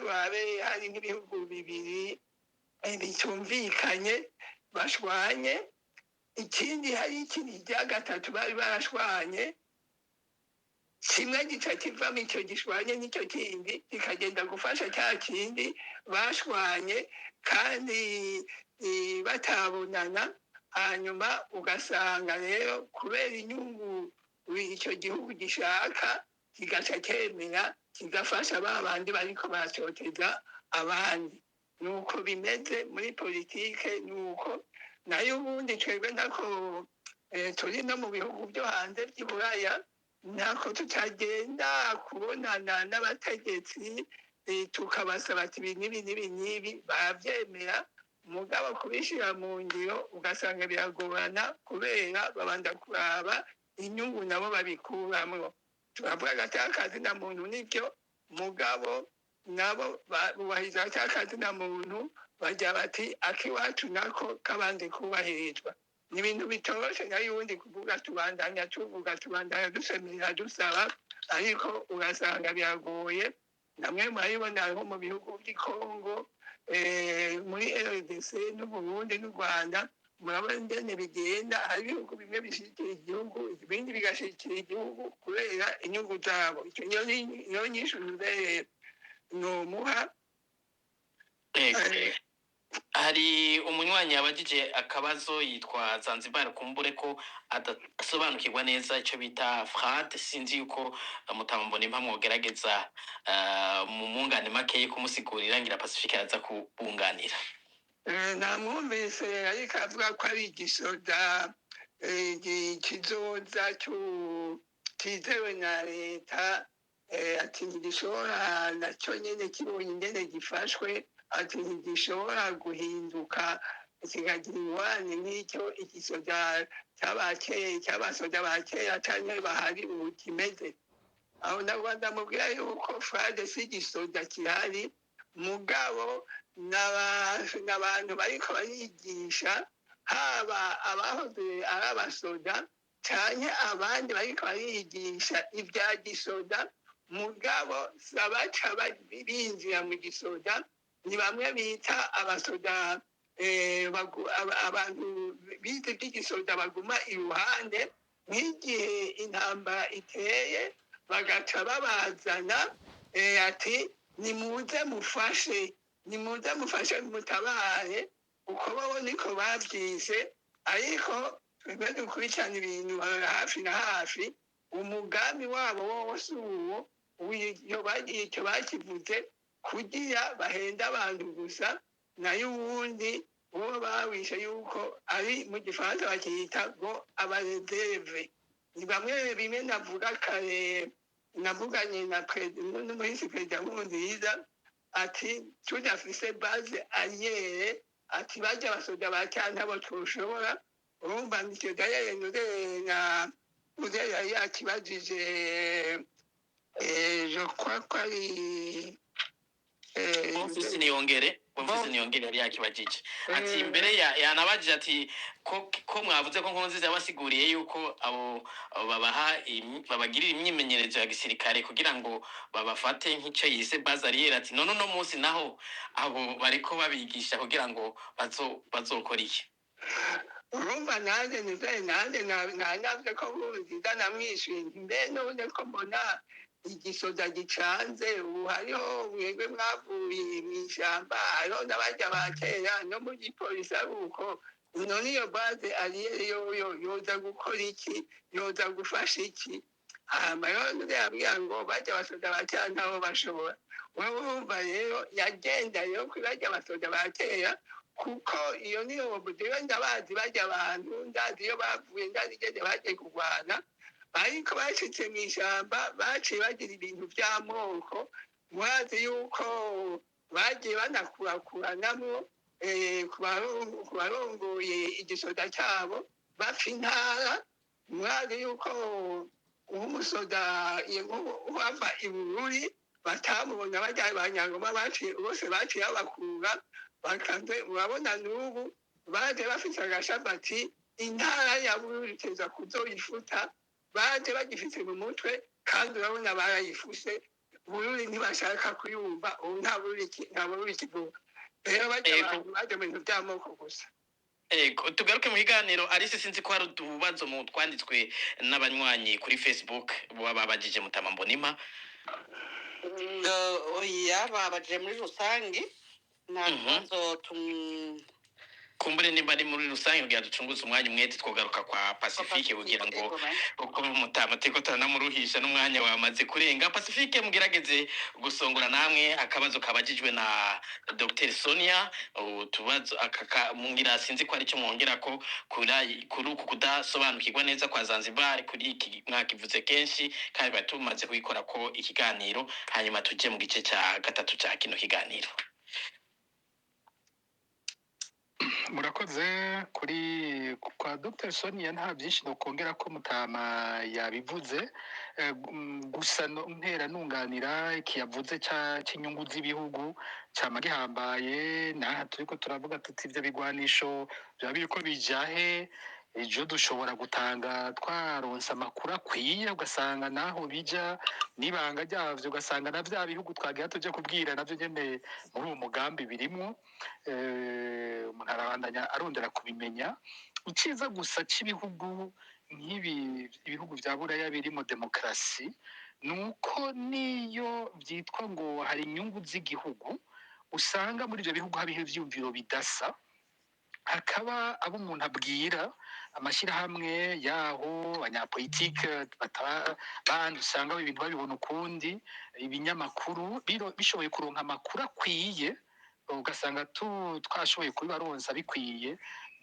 Babe hari nk'ibihugu bibiri bitumvikanye bashwanye, ikindi hari ikindi cya gatatu bari barashwanye, kimwe gica kivamo icyo gishwanye n'icyo kindi kikagenda gufasha cya kindi bashwanye kandi batabonana. Hanyuma ugasanga rero kubera inyungu icyo gihugu gishaka kigaca cyemera kigafasha ba bandi bariko baracoteza abandi. Nuko bimeze muri politike, nuko nayo ubundi twebwe ntako turi no mu bihugu byo hanze by'Iburaya ntako tutagenda kubonana n'abategetsi tukabasaba ati ibi n'ibi barabyemera, mugabo kubishyira mu ngiro ugasanga biragorana kubera babanza kuraba inyungu nabo babikuramwo. Turavuga agatakazi na muntu nibyo, mugabo nabo bubahiriza agatakazi na muntu bajya bati akiwacu nako kabanze kubahirizwa. Ni ibintu bitoroshe nayo ubundi kuvuga tubandanya dusemerera dusaba, ariko ugasanga biragoye. Namwe murabibona nko mu bihugu by'i Kongo, muri RDC n'u Burundi n'u Rwanda murabona ingene bigenda hari ibihugu bimwe bishigikira igihugu ibindi bigashigikira igihugu kubera inyungu zabo icyo niyo nyinshi rero nomuha hari umunywanyi yabagije akabazo yitwa Zanzibar kumbure ko adasobanukirwa neza icyo bita fraude sinzi yuko mutambone impamwe ugerageza mu mungane make kumusigurira ngira Pacifique araza kubunganira namwumvise ariko avuga ko ari igisoda kizoza kizewe na leta ati ntigishobora nacyo nyene kibonye ingene gifashwe ati ntigishobora guhinduka kikagira ingorane nk'icyo igisoda cy'abasoda ba kera canke bahari ubu kimeze aho nabwo ndamubwira yuko fraude si igisoda kihari mugabo n'abantu bariko barigisha haba abahoze ari abasoda canke abandi bariko barigisha ibya gisoda mugabo sabaca binjira mu gisoda ni bamwe bita abasoda abantu bize by'igisoda baguma iruhande nk'igihe intambara iteye bagaca babazana ati nimuze mufashe mutabare uko bo niko babyize ariko twebwe dukurikirana ibintu hafi na hafi umugambi wabo wose uwo icyo bakivuze kugira bahenda abantu gusa nayo ubundi bo bawishe yuko ari mu gifaransa bakiyita ngo abareserve ni bamwe bimwe navuga kare navuganye n'umuhisi perezida Nkurunziza ati tudafise base aliyere ati bajya abasoda ba cyane abo tushobora urumva nicyo dayere na muze yari yakibajije je crois ko ari Ofisi niyongere yari yakibajije ati imbere yanabajije ati ko mwavuze ko Nkurunziza yabasiguriye yuko abo babagirira imyimenyerezo ya gisirikare kugira ngo babafate nk'icyo yise bazariyeri ati none uno munsi naho abo bariko babigisha kugira ngo bazokora iki urumva nanjye navuze ko Nkurunziza namwishuye mbe none ko mbona igisoda gicanze ubu hariho mwebwe mwavuye mu ishyamba hariho n'abajya ba kera no mu gipolisi ari uko none iyo base aliyeri yoza gukora iki yoza gufasha iki hama rero yabwira ngo bajya abasoda ba kera ntabo bashobora wowe urumva rero yagenda rero kuri bajya abasoda ba kera kuko iyo niyo budewe ndabazi bajya abantu ndazi iyo bavuye ndazi igeze bagiye kurwana ariko bashitse mu ishyamba baciye bagira ibintu by'amoko mwazi yuko bagiye banakurakuranamo ku barongoye igisoda cyabo bapfa intara mwazi yuko nk'umusoda wava i Bururi batamubona bajya ba Nyangoma bose baciye babakura bakanze urabona n'ubu baje bafite agashambati intara ya Bururi iteza kuzoyifuta baje bagifite mu mutwe kandi urabona barayifuse Bururi ntibashaka kuyumva ubu nta Bururi kivuga rero baje mu bintu by'amoko gusa tugaruke mu kiganiro Alice sinzi ko hari utubazo mu twanditswe n'abanywanyi kuri Facebook bababajije Mutama Mbonimpa oya babajije muri rusange nta kibazo kumbure nimba ari muri rusange kugira ducunguze umwanya umwete twogaruka kwa Pacifique kugira ngo uko Mutama teko turanamuruhisha n'umwanya wamaze kurenga Pacifique mugerageze gusongora namwe akabazo kabajijwe na Dr Sonia utubazo mungira sinzi ko ari cyo mwongera ko kuri uku kudasobanukirwa neza kwa Zanzibar kuri iki mwakivuze kenshi kandi batumaze kuyikora ko ikiganiro hanyuma tuje mu gice cya gatatu cya kino kiganiro murakoze kwa Dr Sonia nta byinshi nokongera ko Mutama yabivuze gusa ntera nunganira ikiyavuze cy'inyungu z'ibihugu cyama gihambaye naha turiko turavuga tuti ivyo bigwanisho bya biriko bijahe ejo dushobora gutanga twaronse amakuru akwiye ugasanga naho bija n'ibanga ryavyo ugasanga na vya bihugu twagira tuje kubwira navyo nyene muri uwo mugambi birimwo umuntu arabandanya arondera kubimenya iciza gusa c'ibihugu nk'ibi ibihugu vya buraya birimo demokarasi nuko niyo vyitwa ngo hari inyungu z'igihugu usanga muri ivyo bihugu habiho ivyumviro bidasa hakaba abo umuntu abwira amashyirahamwe yaho abanyapolitike bandi usanga ibintu babibona ukundi ibinyamakuru bishoboye kuronka amakuru akwiye ugasanga twashoboye kubibaronsa bikwiye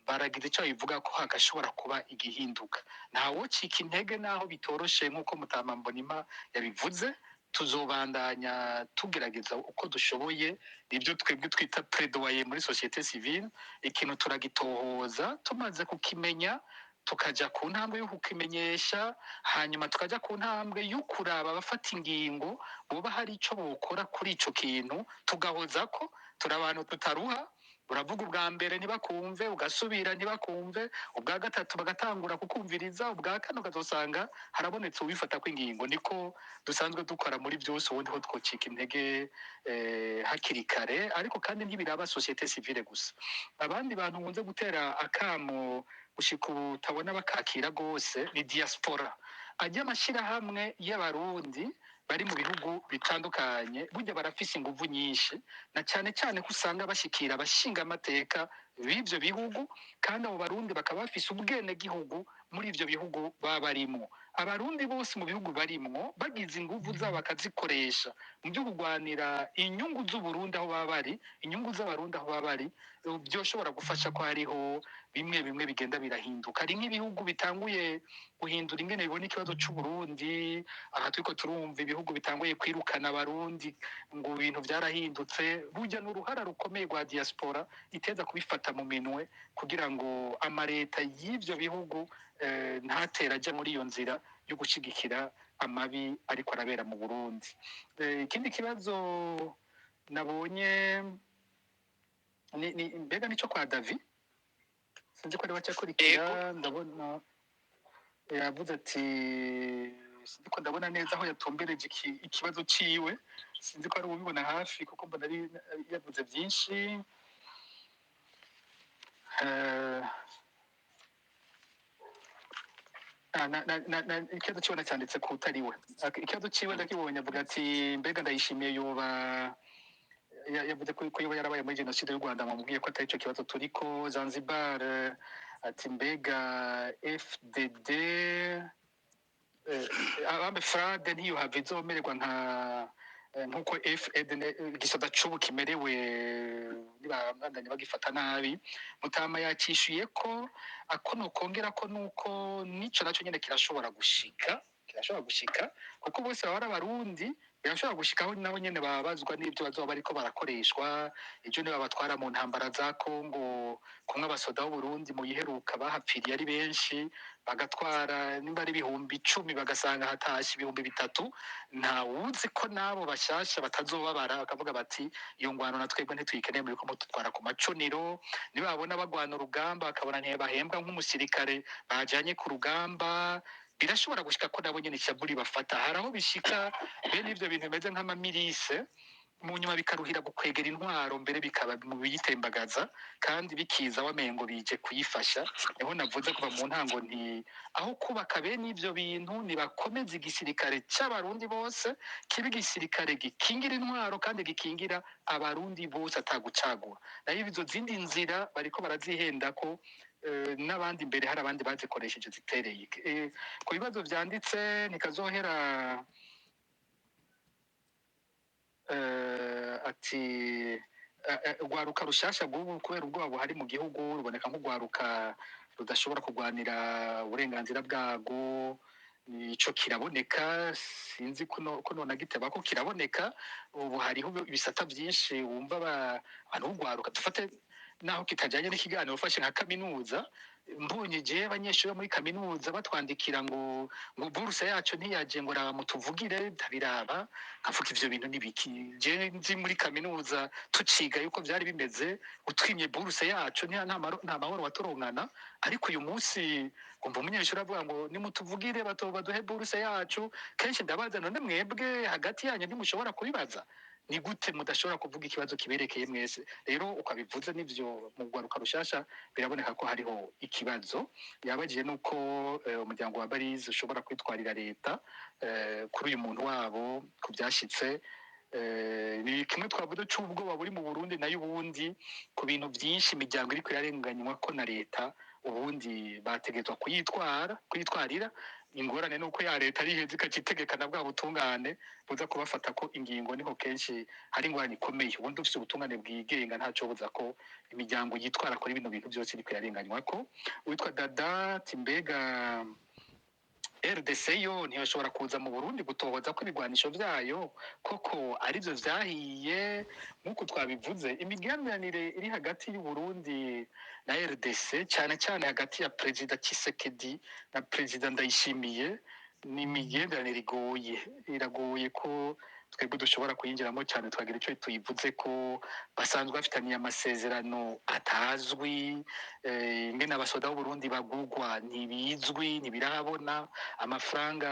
baragira icyo bivuga ko hagashobora kuba igihinduka ntawocika intege naho bitoroshe nk'uko Mutama Mbonimpa yabivuze tuzobandanya tugerageza uko dushoboye ibyo twebwe twita plaidoyer muri société civile ikintu turagitohoza tumaze kukimenya tukaja ku ntambwe yo kukimenyesha hanyuma tukaja ku ntambwe yo kuraba abafata ingingo boba hari ico bokora kuri ico kintu tugahoza ko turi abantu tutaruha uravuga ubwa mbere ntibakumve ugasubira ntibakumve ubwa gatatu bagatangura kukumviriza ubwa kane ukazosanga harabonetse ubifata kw'ingingo niko dusanzwe dukora muri byose ubundi ho twocika intege hakiri kare ariko kandi ntibiraba société civile gusa abandi bantu nkunze gutera akamo gushika ubu utabona bakakira rwose ni diaspora ajya amashyirahamwe y'abarundi bari mu bihugu bitandukanye burya barafise inguvu nyinshi na cyane cyane ko usanga bashikira abashinga amateka b'ivyo bihugu kandi abo barundi bakaba bafise ubwene gihugu muri ivyo bihugu baba barimwo abarundi bose mu bihugu barimwo bagize inguvu zabo bakazikoresha mu byo kurwanira inyungu z'uburundi aho baba bari inyungu z'abarundi aho baba bari byoshobora gufasha ko hariho bimwe bimwe bigenda birahinduka hari nk'ibihugu bitanguye guhindura ingene bibona ikibazo c'uburundi aha turiko turumva ibihugu bitanguye kwirukana abarundi ngo ibintu vyarahindutse burya n'uruhara rukomeye rwa diaspora iteza kubifata mu minwe kugira ngo amareta y'ivyo bihugu ntatera aja muri iyo nzira yo gushigikira amabi ariko arabera mu Burundi ikindi kibazo nabonye ni mbega nico kwa David sinzi ko ari wacakurikira ndabona yavuze ati sinzi ko ndabona neza aho yatumbereje ikibazo ciwe sinzi ko ari ubibona hafi kuko mbona ari yavuze byinshi ikibazo ciwe nacyanditse ku utari we ikibazo ciwe ndakibonye avuga ati mbega ndayishimiye yoba yavuze ko yoba yarabaye muri jenoside y'u Rwanda bamubwiye ko atari ico kibazo turiko Zanzibar ati mbega FDD abambe frade ntiyohava izomererwa nkuko igisoda c'ubu kimerewe nibabandanya bagifata nabi Mutama yacishuye ko nokongera ko nuko nico naco nyene kirashobora gushika kuko bose baba ari abarundi birashobora gushikaho nabo nyene babazwa n'ibyo bazoba bariko barakoreshwa ejo niba batwara mu ntambara za Kongo kumwe abasoda b'Uburundi mu yiheruka bahapfiriye ari benshi bagatwara nimba ari 10,000 bagasanga hatashye 3,000 nta wuzi ko nabo bashasha batazobabara bakavuga bati iyo ngwano na twebwe ntituyikeneye muri ko mututwara ku maconiro niba babona bagwana urugamba bakabona ntibahembwa nk'umusirikare bajanye ku rugamba birashobora gushika ko nabo nyene ishaburi bafata haraho bishika bene ivyo bintu bimeze nk'amamirise mu nyuma bikaruhira gukwegera intwaro mbere bikaba mu biyitembagaza kandi bikiza wamengo bije kuyifasha niho navuze kuva mu ntango nti aho kubaka bene ivyo bintu nibakomeza igisirikare c'abarundi bose kiba igisirikare gikingira intwaro kandi gikingira abarundi bose atagucagura nayo izo zindi nzira bariko barazihenda ko n'abandi mbere hari abandi bazikoresheje zitereye ku bibazo vyanditse nikazohera ati urwaruka rushasha bw'ubu kubera ubwoba buhari mu gihugu ruboneka nk'urwaruka rudashobora kurwanira uburenganzira bwabwo ico kiraboneka sinzi ko none agiteba ko kiraboneka ubu hariho ibisata byinshi wumva abantu b'urwaruka dufate naho kitajyanye n'ikiganiro ufashe nka kaminuza mbonye je abanyeshuri bo muri kaminuza batwandikira ngo buruse yacu ntiyaje ngo raba mutuvugire ndabiraba nkavuga ivyo bintu nibiki je nzi muri kaminuza tuciga yuko vyari bimeze utwimye buruse yacu nta mahoro waturongana ariko uyu munsi kumva umunyeshuri avuga ngo nimutuvugire baduhe buruse yacu kenshi ndabaza none mwebwe hagati yanyu ntimushobora kubibaza ni gute mudashobora kuvuga ikibazo kiberekeye mwese rero ukabivuze n'ivyo mu rwaruka rushasha biraboneka ko hariho ikibazo yabagiye nuko umuryango wa Barize ushobora kwitwarira leta kuri uyu muntu wabo kubyashitse ni kimwe twavuze cy'ubwoba buri mu Burundi nayo ubundi ku bintu byinshi imiryango iri kuyarenganywa ko na leta ubundi bategetswe kwitwarira ingorane nuko ya leta ari hezi kacitegekana bwa butungane buza kubafata ko ingingo niho kenshi hari ingorane ikomeye ubundi ufite ubutungane bwigenga ntaco buza ko imiryango yitwara kuri bino bintu byose iri kuyarenganywa ko witwa Dada Timbega RDC yo ntiyashobora kuza mu Burundi gutohoza ko ibigwanisho vyayo koko arivyo vyahiye nkuko twabivuze imigenderanire iri hagati y'u Burundi na RDC cyane hagati ya President Tshisekedi na President Ndayishimiye ni imigenderanire iragoye ko twebwe dushobora kuyinjiramo cyane twagira icyo tuyivuze ko basanzwe bafitaniye amasezerano atazwi ingene abasoda b'Uburundi bagugwa ntibizwi ntibirabona amafaranga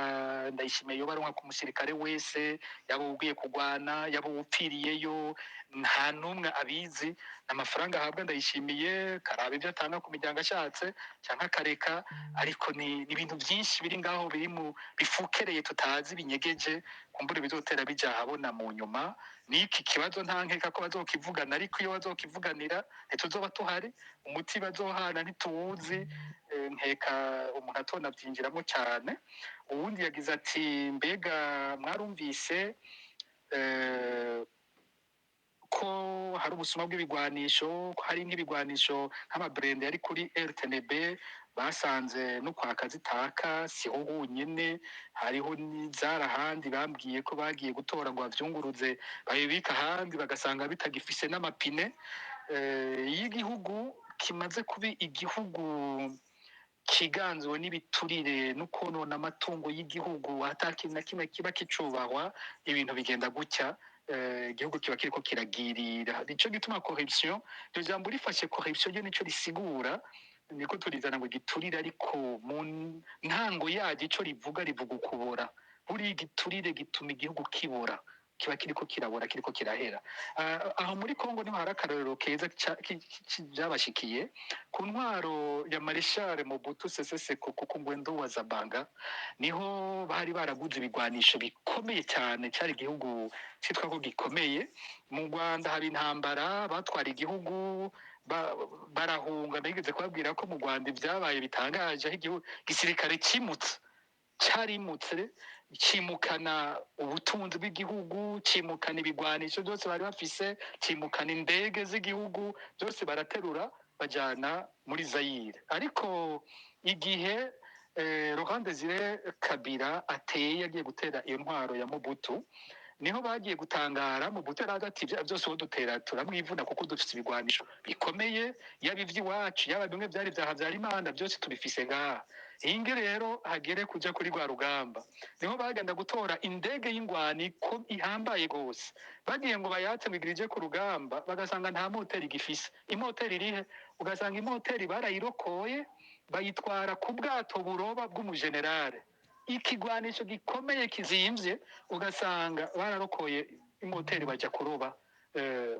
Ndayishimiye yo baronka ku musirikare wese yabo ugiye kugwana yabo upfiriyeyo nta numwe abizi amafaranga ahabwa Ndayishimiye karaba ibyo atanga ku miryango ashatse cyangwa kareka ariko ni ibintu byinshi biri ngaho biri mu bifukereye tutazi binyegeje kumbura bizotera bija habona mu nyuma niki kibazo nta nkeka ko bazokivugana ariko iyo bazokivuganira ntituzoba tuhari umuti bazohana ntituwuzi nkeka umuntu atona byinjiramo cyane ubundi yagize ati mbega mwarumvise ko hari ubusuma bw'ibigwanisho ko hari nk'ibigwanisho nk'amabrende yari kuri RTNB basanze no kwaka zitaka siho hunyene hariho n'izara ahandi bambwiye ko bagiye gutora ngo bavyunguruze babibika ahandi bagasanga bitagifise n'amapine y'igihugu kimaze kubi igihugu kiganzwe n'ibiturire no konona amatungo y'igihugu atakintu na kimwe kiba kicubahwa ibintu bigenda gutya igihugu kiba kiriko kiragirira nico gituma corruption iryo jambo rifashe corruption ryo nico risigura niko turizana ngo giturire ariko mu ntango yaje ico rivuga ukubora buri giturire gituma igihugu kibora kiba kiriko kirabora kiriko kirahera aho muri Kongo niho hari akarorero keza byabashikiye ku ntwaro ya Marshal Mobutu Sese Seko kuko Ngwendo wa Zabanga niho bari baraguze ibigwanisho bikomeye cyane cyari igihugu cyitwa ko gikomeye mu Rwanda hari intambara batwara igihugu barahunga nigeze kubabwira ko mu Rwanda ibyabaye bitangaje aho igihugu gisirikare cyarimutse cimukana ubutunzi bw'igihugu cimukana ibigwanisho byose bari bafise cimukana indege z'igihugu byose baraterura bajana muri Zaire ariko igihe Laurent Désiré Kabila ateye agiye gutera iyo ntwaro ya Mobutu niho bagiye gutangara mu gutera ati byose wo dutera turamwivuna kuko dufite ibigwanisho bikomeye yaba ivy'iwacu yaba bimwe byari byahavyara imana byose tubifise ngaha inge rero hagere kuja kuri rwa rugamba niho bagenda gutora indege y'ingwani ko ihambaye gose bagiye ngo bayatse mwigirije ku rugamba bagasanga nta moteri gifise imoteri irihe ugasanga imoteri barayirokoye bayitwara ku bwato buroba bw'umugenerale ikigwanisho gikomeye kizimvye ugasanga bararokoye imoteri baja kuroba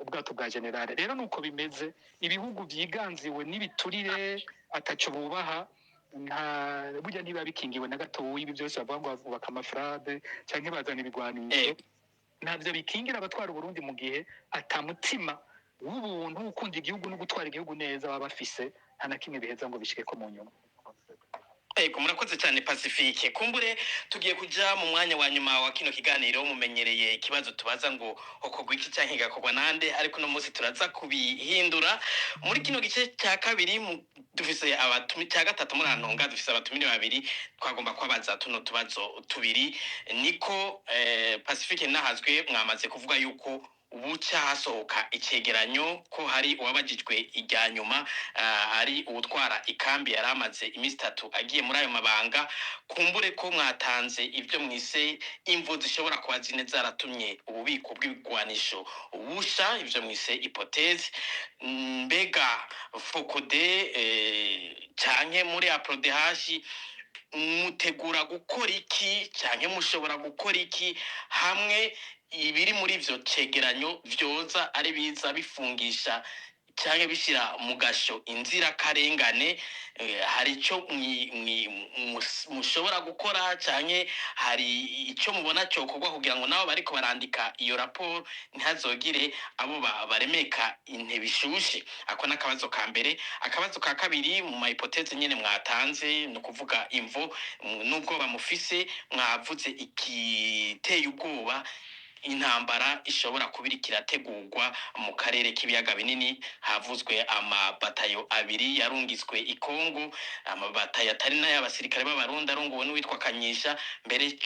ubwato bwa generale rero nuko bimeze ibihugu vyiganziwe n'ibiturire ataco bubaha nta burya niba bikingiwe na gatoyi ibi byose bavuga ngo bubaka amafrade canke bazana ibigwanisho ntabyo bikingira abatwara Burundi mu gihe atamutima w'ubuntu ukunda igihugu no gutwara igihugu neza baba bafise nta na kimwe biheza ngo bishike ko mu nyuma. Ego murakoze cyane Pacifique kumbure tugiye kuja mu mwanya wa nyuma wa kino kiganiro mumenyereye ikibazo tubaza ngo okogwa iki canke gakogwa nande ariko no munsi turaza kubihindura muri kino gice cya kabiri dufise abatumi cya gatatu muri anonga dufise abatumire babiri twagomba kwabaza tuno tubazo tubiri niko Pacifique nahazwe mwamaze kuvuga yuko buca hasohoka icegeranyo ko hari uwabajijwe irya nyuma ari uwutwara ikambi yari amaze iminsi 3 agiye muri ayo mabanga. Kumbure ko mwatanze ibyo mwise imvo zishobora kuba zine zaratumye ububiko bw'ibigwanisho busha, ibyo mwise hypothèse. Mbega Fokode canke muri APRODH mutegura gukora iki canke mushobora gukora iki hamwe ibiri muri ivyo cegeranyo vyoza ari biza bifungisha canke bishira mu gasho inzira karengane? Hari ico mushobora gukora canke hari ico mubona cyo kugwa kugira ngo nabo bariko barandika iyo raporo ntazogire abo baremeka intebe ishushe? Ako nakabazo ka mbere. Akabazo ka kabiri, mu ma hypothèse nyene mwatanze no kuvuga imvo nubwo bamufise, mwavuze ikiteye ubwoba intambara ishobora kubiri kirategurwa mu karere k'ibiyaga binini. Havuzwe amabatayo 2 yarungitswe i Kongo, amabatayo atari nayo abasirikare b'abarundi arongowe n'uwitwa Kanyisha. Mbere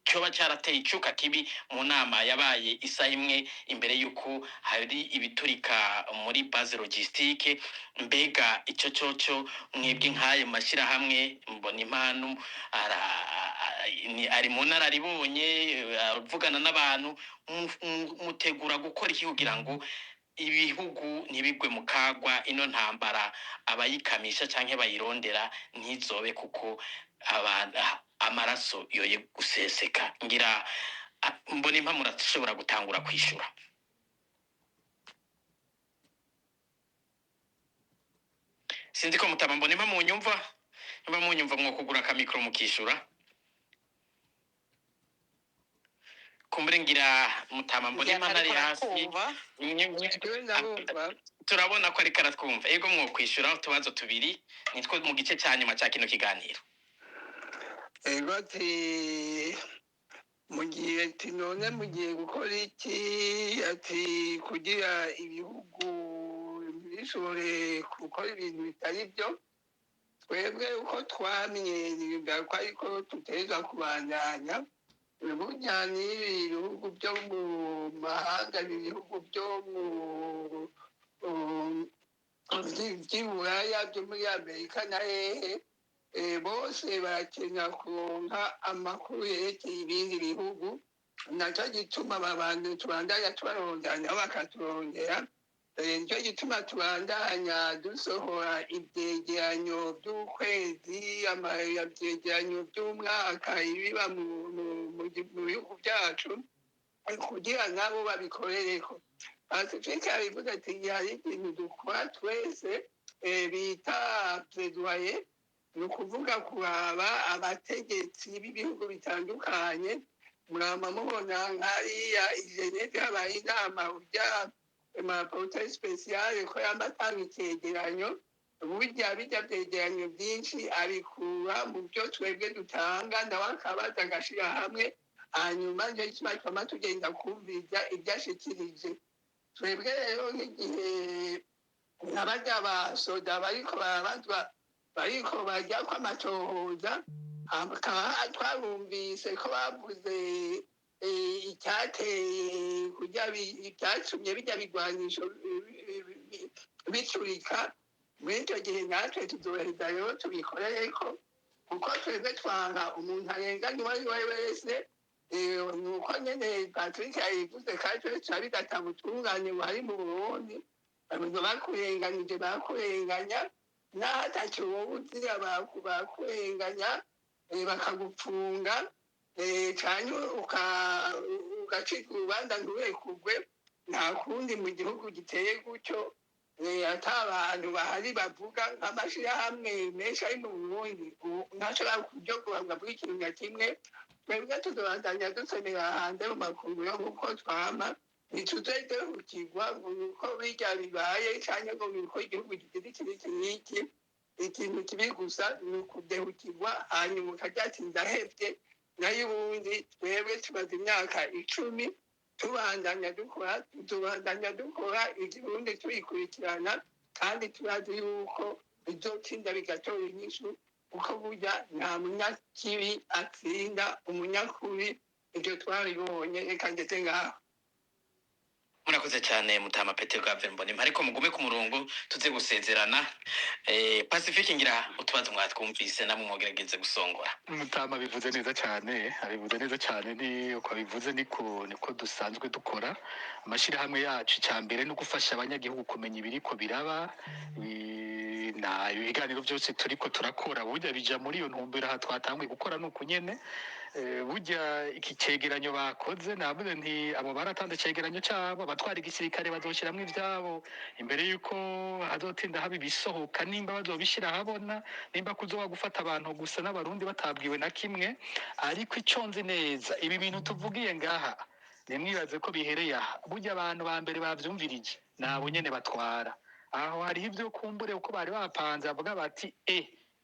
coba carateye icuka kibi mu nama yabaye isaha imwe imbere yuko hari ibiturika muri base logistique. Mbega ico coco mwebwe nk'ayo mashirahamwe mbona impano ari mu nararibonye avugana n'abantu, mutegura gukora iki kugira ngo ibihugu ntibigwe mu kagwa ino ntambara abayikamisha canke bayirondera ntizobe, kuko amaraso yoye guseseka? Ngira mbona impamvu murashobora gutangura kwishura. Sinzi ko mutama mbona impamvu munyumva mwokugura akamikro mukishura. Kumbure ngira mutama mbona impamvu ari hasi. Turabona ko ari karatwumva. Yego mwokwishura utubazo 2 nitwo mu gice cya nyuma cya kino kiganiro. Ego ati mugiye ati none mugiye gukora iki? Ati kugira ibihugu bishobore gukora ibintu bitari byo. Twebwe uko twamye niba ko ariko tuteza kubandanya. Burya ni ibihugu byo mu mahanga, ibihugu byo mu by'Iburaya, byo muri Amerika na hehe, bose barakenera kuronka amakuru yerekeye ibindi bihugu. Nacyo gituma abantu tubandanya tubarondanya bakaturondera. Nicyo gituma tubandanya dusohora ibyegeranyo by'ukwezi, ibyegeranyo by'umwaka ibiba mu bihugu byacu, kugira nabo babikorereko. Pacifique bivuga ati hari ikintu dukora twese bita plaidoyer, ni ukuvuga kuraba abategetsi b'ibihugu bitandukanye. Murama mubona nk'ariya i Geneve habaye inama urya amaporoteri sipesiyale ko yamatanga icyegeranyo. Burya bijya byegeranyo byinshi abikura mu byo twebwe dutanga, nawe akabaza agashira hamwe, hanyuma nicyo gituma twama tugenda kumviriza ibyo ashikirije. Twebwe rero nk'igihe n'abarya basoda bariko barabazwa, bariko bajya kw'amatohoza, twarumvise ko bavuze icyateye kujya ibyacumye bijya bigwanisho biturika. Muri icyo gihe natwe tuzoheza rero tubikorereko, kuko twebwe twanga umuntu arenganya uwo ari we wese. Nuko nyene Patrick yabivuze kandi twese turabigata ubutungane buhari mu Burundi. Abantu bakurenganije bakurenganya, naho atacyo wowe uzira bakurenganya, bakagupfunga cyane ugacika urubanza nturekugwe. Nta kundi mu gihugu giteye gutyo ata abantu bahari bavuga nk'amashirahamwe menshi ari mu Burundi ntashobora kubyogorwa buri kintu na kimwe. Twebwe tuzobandanya dusomera hanze mu makungu yo nk'uko twama, ntituzodehukirwa uko birya bibaye canke ngo nuko igihugu kigira iki n'iki. Ikintu kibi gusa ni ukudehukirwa hanyuma ukarya ati ndahevye. Nayo ubundi twebwe tumaze imyaka 10 tubandanya dukora igihundi tuyikurikirana, kandi turazi yuko bizotsinda bigatora inyishu, kuko burya nta munyakibi atsinda umunyakuri. Ibyo twaribonye, reka ngeze ngaho. murakoze cyane mutama Petero Gavin Mbonimpa ariko mugume ku murongo tuze gusezerana Pacifique ngira utubazo mwatwumvise namwe mwogerageze gusongora. Mutama bivuze neza cyane, abivuze neza cyane, ni uko bivuze niko dusanzwe dukora. Amashirahamwe yacu cyambere no gufasha abanyagihugu kumenya ibiriko biraba, na ibiganiro byose turiko turakora burya bija muri iyo ntumbero aha twatanguye gukora nuko nyene. Burya iki cegeranyo bakoze navuze nti abo baratanze cegeranyo cyabo abatwara igisirikare bazoshiramwe ivyabo imbere yuko hazotinda haba ibisohoka, nimba bazobishira habona, nimba kuzoba gufata abantu gusa n'abarundi batabwiwe na kimwe. Ariko ico nzi neza ibi bintu tuvugiye ngaha nimwibaze ko bihereye aha, burya abantu ba mbere bavyumvirije nabo nyene batwara aho. Hariho ivyo kumbure uko bari bapanze bavuga bati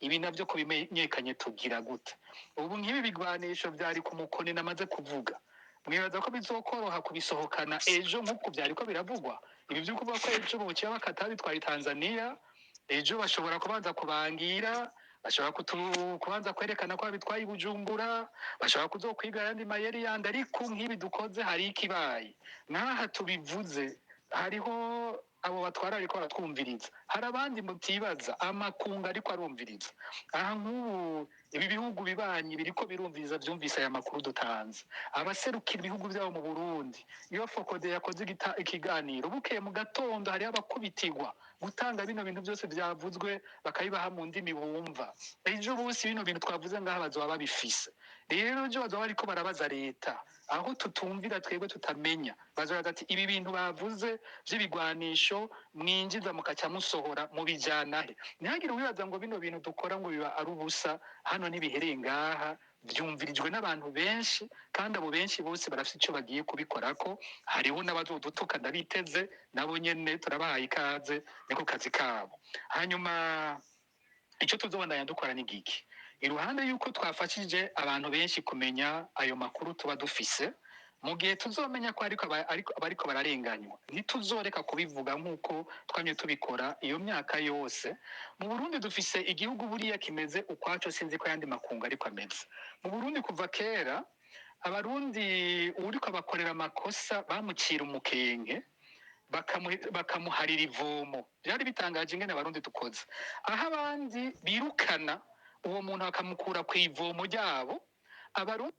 ibi navyo ko bimenyekanye tugira gute. Ubu nk'ibi bigwanisho vyari ku mukoni namaze kuvuga, mwibaza ko bizokoroha kubisohokana ejo nk'uko vyari ko biravugwa? Ibi vyo kuvuga ko ejo buciye bakata bitwaye Tanzania, ejo bashobora kubanza kubangira, bashobora kubanza kwerekana ko bitwaye i Bujumbura, bashobora kuzokwiga ayandi mayeri yandi. Ariko nk'ibi dukoze hari ikibaye nk'aha tubivuze, hariho abo batwara ariko baratwumviriza, hari abandi mutibaza amakunga ariko arumviriza. Aha nk'ubu ibi bihugu bibanyi biriko birumviriza vyumvise aya makuru dutanze, abaserukira ibihugu vyabo mu Burundi. Iyo Fokode yakoze ikiganiro bukeye mu gatondo hariho abakubitirwa gutanga bino bintu byose byavuzwe bakabibaha mu ndimi bumva. Ejo bose bino bintu twavuze ngaha bazoba babifise. Rero ejo bazoba bariko barabaza leta aho tutumvira twebwe tutamenya, bazobaza ati ibi bintu bavuze vy'ibigwanisho mwinjiza mukaca musohora mubijana he? Ntihagire uwibaza ngo bino bintu dukora ngo biba ari ubusa. Hano ntibihereye ngaha, vyumvirijwe n'abantu benshi, kandi abo benshi bose barafite ico bagiye kubikorako. Hariho n'abazodutuka ndabiteze, nabo nyene turabahaye ikaze, niko kazi kabo. Hanyuma ico tuzobandanya dukora ni giki? Iruhande yuko twafashije abantu benshi kumenya ayo makuru tuba dufise, mu gihe tuzomenya ko ariko bararenganywa, ntituzoreka kubivuga nk'uko twamye tubikora iyo myaka yose. Mu Burundi dufise igihugu buriya kimeze ukwaco, sinzi ko yandi makungu ariko ameze. Mu Burundi kuva kera abarundi uriko abakorera amakosa bamucira umukenge, bakamuharira ivomo. Byari bitangaje ingene abarundi dukoze. Aho abandi birukana uwo muntu bakamukura ku ivomo ryabo, abarundi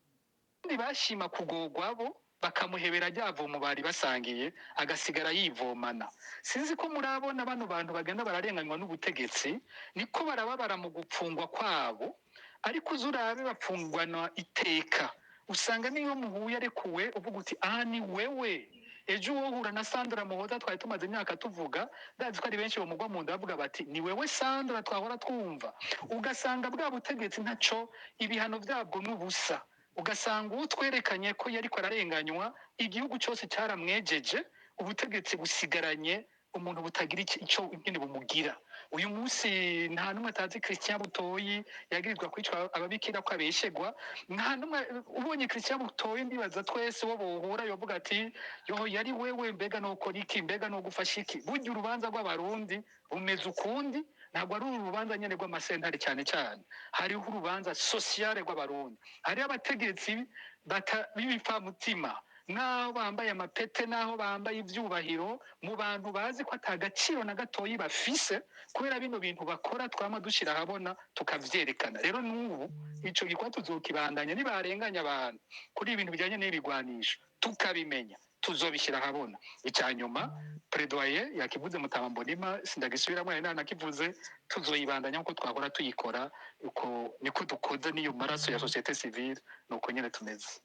bashima kugogwabo bakamuhebera rya vomo bari basangiye, agasigara yivomana. Sinzi ko murabona bano bantu bagenda bararenganywa n'ubutegetsi, niko barababara mu gupfungwa kwabo. Ariko uzurabe bapfungwana iteka, usanga niyo muhuye arekuwe uvuga uti ni wewe. Ejo wohura na Sandra Muhoza twari tumaze imyaka tuvuga, ndazi ko ari benshi bamugwa mu nda bavuga bati ni wewe Sandra twahora twumva. Ugasanga bwa butegetsi ntaco ibihano byabwo n'ubusa. Ugasanga uwo twerekanye ko yariko ararenganywa, igihugu cyose cyaramwejeje, ubutegetsi busigaranye umuntu butagira ico nyene bumugira. Uyu munsi nta numwe atazi Christian Butoyi yagirizwa kwicwa ababikira ko abeshegwa. Nta numwe ubonye Christian Butoyi ndibaza twese wo bohura yovuga ati yari wewe, mbega nokora iki, mbega no gufasha iki. Burya urubanza rw'abarundi rumeze ukundi, ntabwo ari urubanza nyene rw'amasentare cyane cyane. Hariho urubanza sociale rw'abarundi, hariho abategetsi b'ibipfamutima, naho bambaye amapete, naho bambaye ivyubahiro, mu bantu bazi ko atagaciro na gatoyi bafise, kubera bino bintu bakora twama dushira habona tukavyerekana. Rero n'ubu ico gikwa tuzokibandanya, nibarenganya abantu kuri ibintu bijanye n'ibigwanisho tukabimenya, tuzobishira habona. Icyanyuma plaidoyer yakivuze Mutama Mbonimpa, sindagisubiramo ari nakivuze, tuzoyibandanya nkuko twahora tuyikora. Uko niko dukoze n'iyo maraso ya societe civile, nuko nyene tumeze.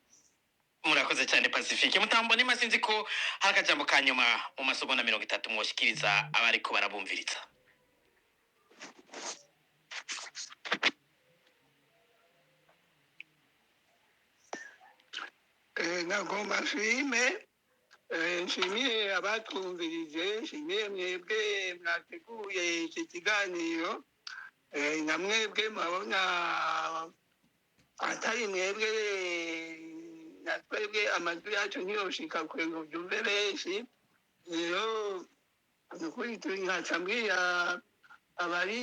Murakoze cyane Pacifique. Mutama Mbonimpa, sinzi ko hari akajambo ka nyuma mu masegonda 30 mwoshikiriza abariko barabumviriza. Nagomba nshimiye abatwumvirije, nshimiye mwebwe mwateguye iki kiganiro, na mwebwe mabona atari mwebwe na twebwe amajwi yacu ntiyoshika kure ngo byumve benshi. Rero nukuri nkacambwira abari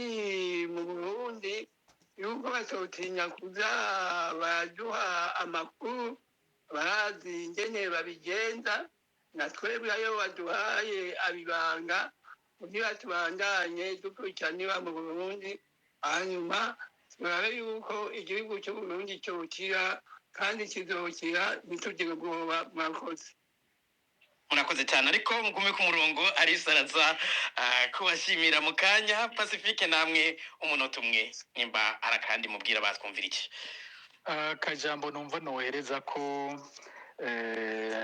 mu Burundi yuko batotinya kuza baraduha amakuru, barazi ingene babigenza, na twebwe ayo waduhaye abibanga kugira tubandanye dukurikirana niba mu Burundi hanyuma turabe yuko igihugu cy'Uburundi cyokira kandi kizokira ntitugire ubwoba mwakoze. murakoze cyane ariko mugume ku murongo arisaraza kubashimira mu kanya Pacifique namwe umunota umwe nimba arakandi mubwira batwumvira iki akajambo numva nohereza ko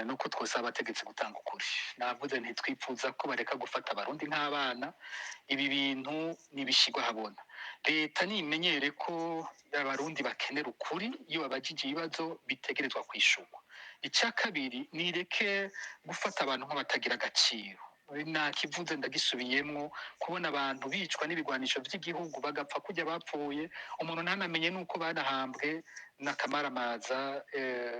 nuko twose abategetsi gutanga ukuri navuze ntitwipfuza ko bareka gufata abarundi nk'abana ibi bintu nibishigwa habona leta nimenyere ko abarundi bakenera ukuri iyo babajije ibibazo bitegerezwa kwishurwa icya kabiri nireke gufata abantu nk'abatagira agaciro nakivuze ndagisubiyemwo kubona abantu bicwa n'ibigwanisho by'igihugu bagapfa kujya bapfuye umuntu ntanamenye nuko banahambwe n'akamaramaza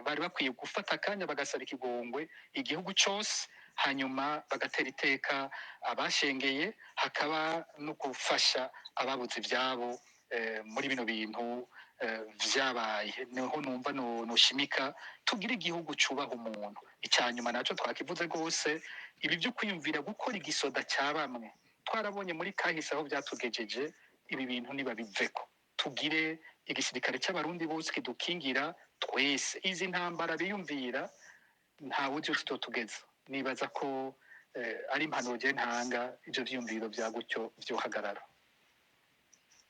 bari bakwiye gufata akanya bagasaba ikigongwe igihugu cyose hanyuma bagatera iteka abashengeye hakaba no gufasha ababuze ibyabo muri bino bintu vyabaye niho numva noshimika tugira igihugu cubaha umuntu icyanyuma naco twakivuze rwose ibi byo kwiyumvira gukora igisoda cya bamwe twarabonye muri kahise aho byatugejeje ibi bintu nibabiveko tugire igisirikare cy'abarundi bose kidukingira twese izi ntambara biyumvira ntawe uzi tutotugeza nibaza ko ari impanuro je ntanga ivyo vyiyumviro vya gutyo vyohagarara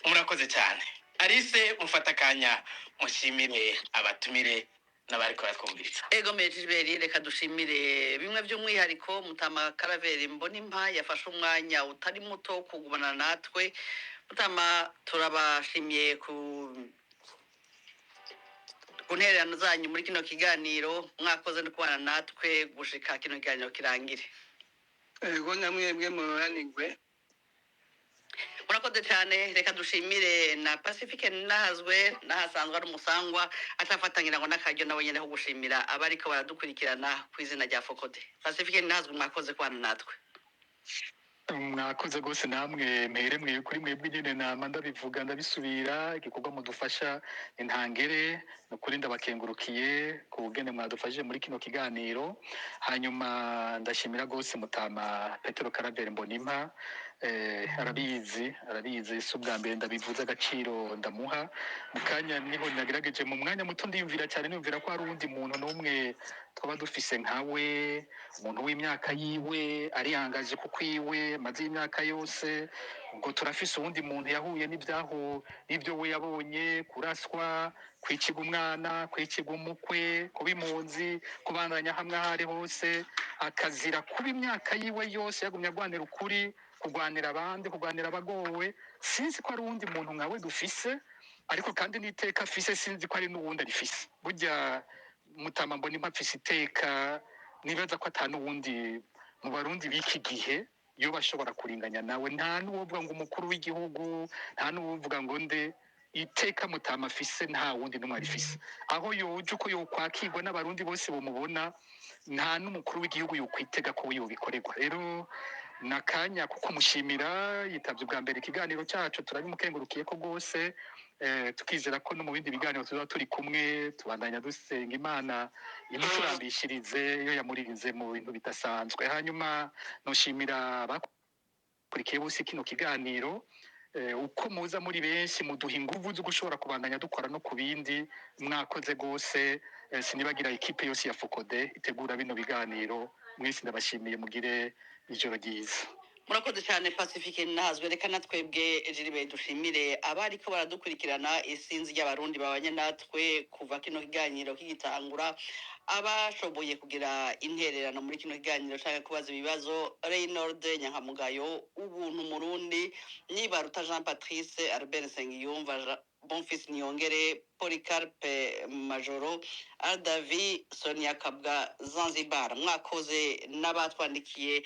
murakoze cyane Alice mufata akanya mushimire abatumire n'abari kuratwumviriza ego mejiberi reka dushimire bimwe by'umwihariko Mutama Karaveri Mbonimpa yafashe umwanya utari muto kugumana natwe Mutama turabashimiye ku ntererano zanyu muri kino kiganiro mwakoze no kubana natwe gushika kino kiganiro kirangire Ego namwebwe muranigwe. murakoze cyane reka dushimire na Pacifique nahazwe nahasanzwe ari umusangwa atafatangira ngo n'akaryo nawe nyene ho gushimira abariko baradukurikirana ku izina rya Fokode Pacifique nahazwe mwakoze kwana natwe mwakoze rwose namwe mpere mwe kuri mwebwe nyine nama ndabivuga ndabisubira igikorwa mudufasha intangere no kuri ndabakengurukiye ku bugene mwadufashije muri kino kiganiro hanyuma ndashimira rwose Mutama Petero Karaveri Mbonimpa arabizi si ubwa mbere ndabivuze agaciro ndamuha mu kanya niho nagerageje mu mwanya muto ndiyumvira cyane niyumvira ko hari uwundi muntu n'umwe twaba dufise nkawe umuntu w'imyaka yiwe arihangaje kuko iwe maze imyaka yose ubwo turafise uwundi muntu yahuye n'ibyo we yabonye kuraswa kwiciga umwana kwiciga umukwe kuba impunzi kubandanya hamwe aho ari hose akazira kuba imyaka yiwe yose yagumye agwanira ukuri kugwanira abandi kugwanira abagowe sinzi ko ari uwundi muntu nkawe dufise ariko kandi n'iteka afise sinzi ko ari n'uwundi arifise burya Mutama Mbonimpa afise iteka nibaza ko ata n'uwundi mu barundi b'iki gihe iyo bashobora kuringanya nawe nta n'uwovuga ngo umukuru w'igihugu nta n'uwovuga ngo nde iteka Mutama afise nta wundi n'umwe arifise aho yoje uko yokwakirwa n'abarundi bose bamubona nta n'umukuru w'igihugu yokwitega ko yobikorerwa rero nakanya kuko mushimira yitavye ubwa mbere ikiganiro cyacu turabimukengurukiye ko rwose tukizera ko no mu bindi biganiro tuba turi kumwe tubandanya dusenga Imana imuturambishirize iyo yamuririnze mu bintu bidasanzwe hanyuma noshimira bakurikiye bose kino kiganiro uko muza muri benshi muduha inguvu zo gushobora kubandanya dukora no ku bindi mwakoze rwose sinibagira ikipe yose ya Fokode itegura bino biganiro mwese ndabashimiye mugire ijoro ryiza murakoze cyane Pacifique nahazwe reka natwebwe Jiribe dushimire abariko baradukurikirana isinzi ry'abarundi babanye natwe kuva kino kiganiro kigitangura abashoboye kugira intererano muri kino kiganiro cyangwa kubaza ibibazo Reynold Nyankamugayo ubuntu Murundi Nibaruta Jean Patrice Albert Sengiyumva Bonfils Niyongere Polycarpe Majoro Aldavi Sonia Kabwa Zanzibar mwakoze n'abatwandikiye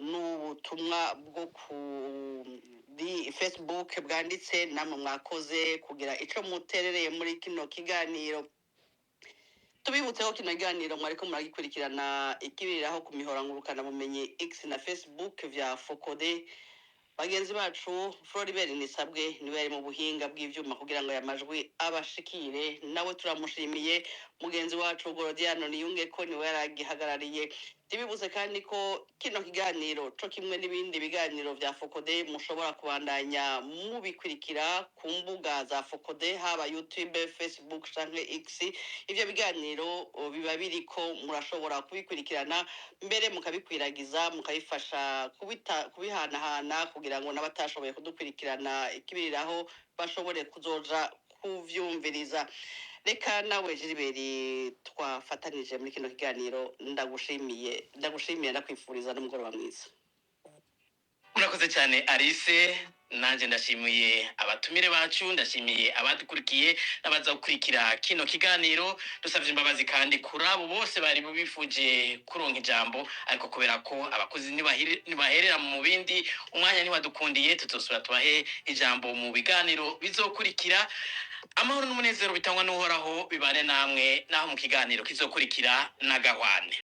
n'ubutumwa bwo kuri Facebook bwanditse namwe mwakoze kugira ico muterereye muri kino kiganiro tubibutseho kino kiganiro mwariko muragikurikirana ikibiriraho ku mihora ngurukana bumenyi X na Facebook vya Fokode bagenzi bacu Floribert Nisabwe niwe yari mu buhinga bw'ivyuma kugira ngo yamajwi abashikire nawe turamushimiye mugenzi wacu Gorodiano Niyunge ko niwe yaragihagarariye Ndibibuze kandi ko kino kiganiro co kimwe n'ibindi biganiro vya Fokode mushobora kubandanya mubikurikira ku mbuga za Fokode haba YouTube, Facebook canke X. Ivyo biganiro biba biriko murashobora kubikurikirana mbere mukabikwiragiza mukabifasha kubihanahana kugira ngo n'abatashoboye kudukurikirana ikibiriraho bashobore kuzoja kuvyumviriza. Reka nawe Gilbert twafatanije muri kino kiganiro ndagushimiye ndakwifuriza n'umugoroba mwiza. Murakoze cyane Alice, nanje ndashimiye abatumire bacu, ndashimiye abadukurikiye n'abaza gukurikira kino kiganiro. Dusavye imbabazi kandi kuri abo bose bari bifuje kuronka ijambo, ariko kubera ko abakozi nibaherera mu bindi umwanya niwadukundiye, tuzosubira tubahe ijambo mu biganiro bizokurikira. Amahoro n'umunezero bitangwa n'uhoraho bibane namwe naho mu kiganiro kizokurikira n'agahwane.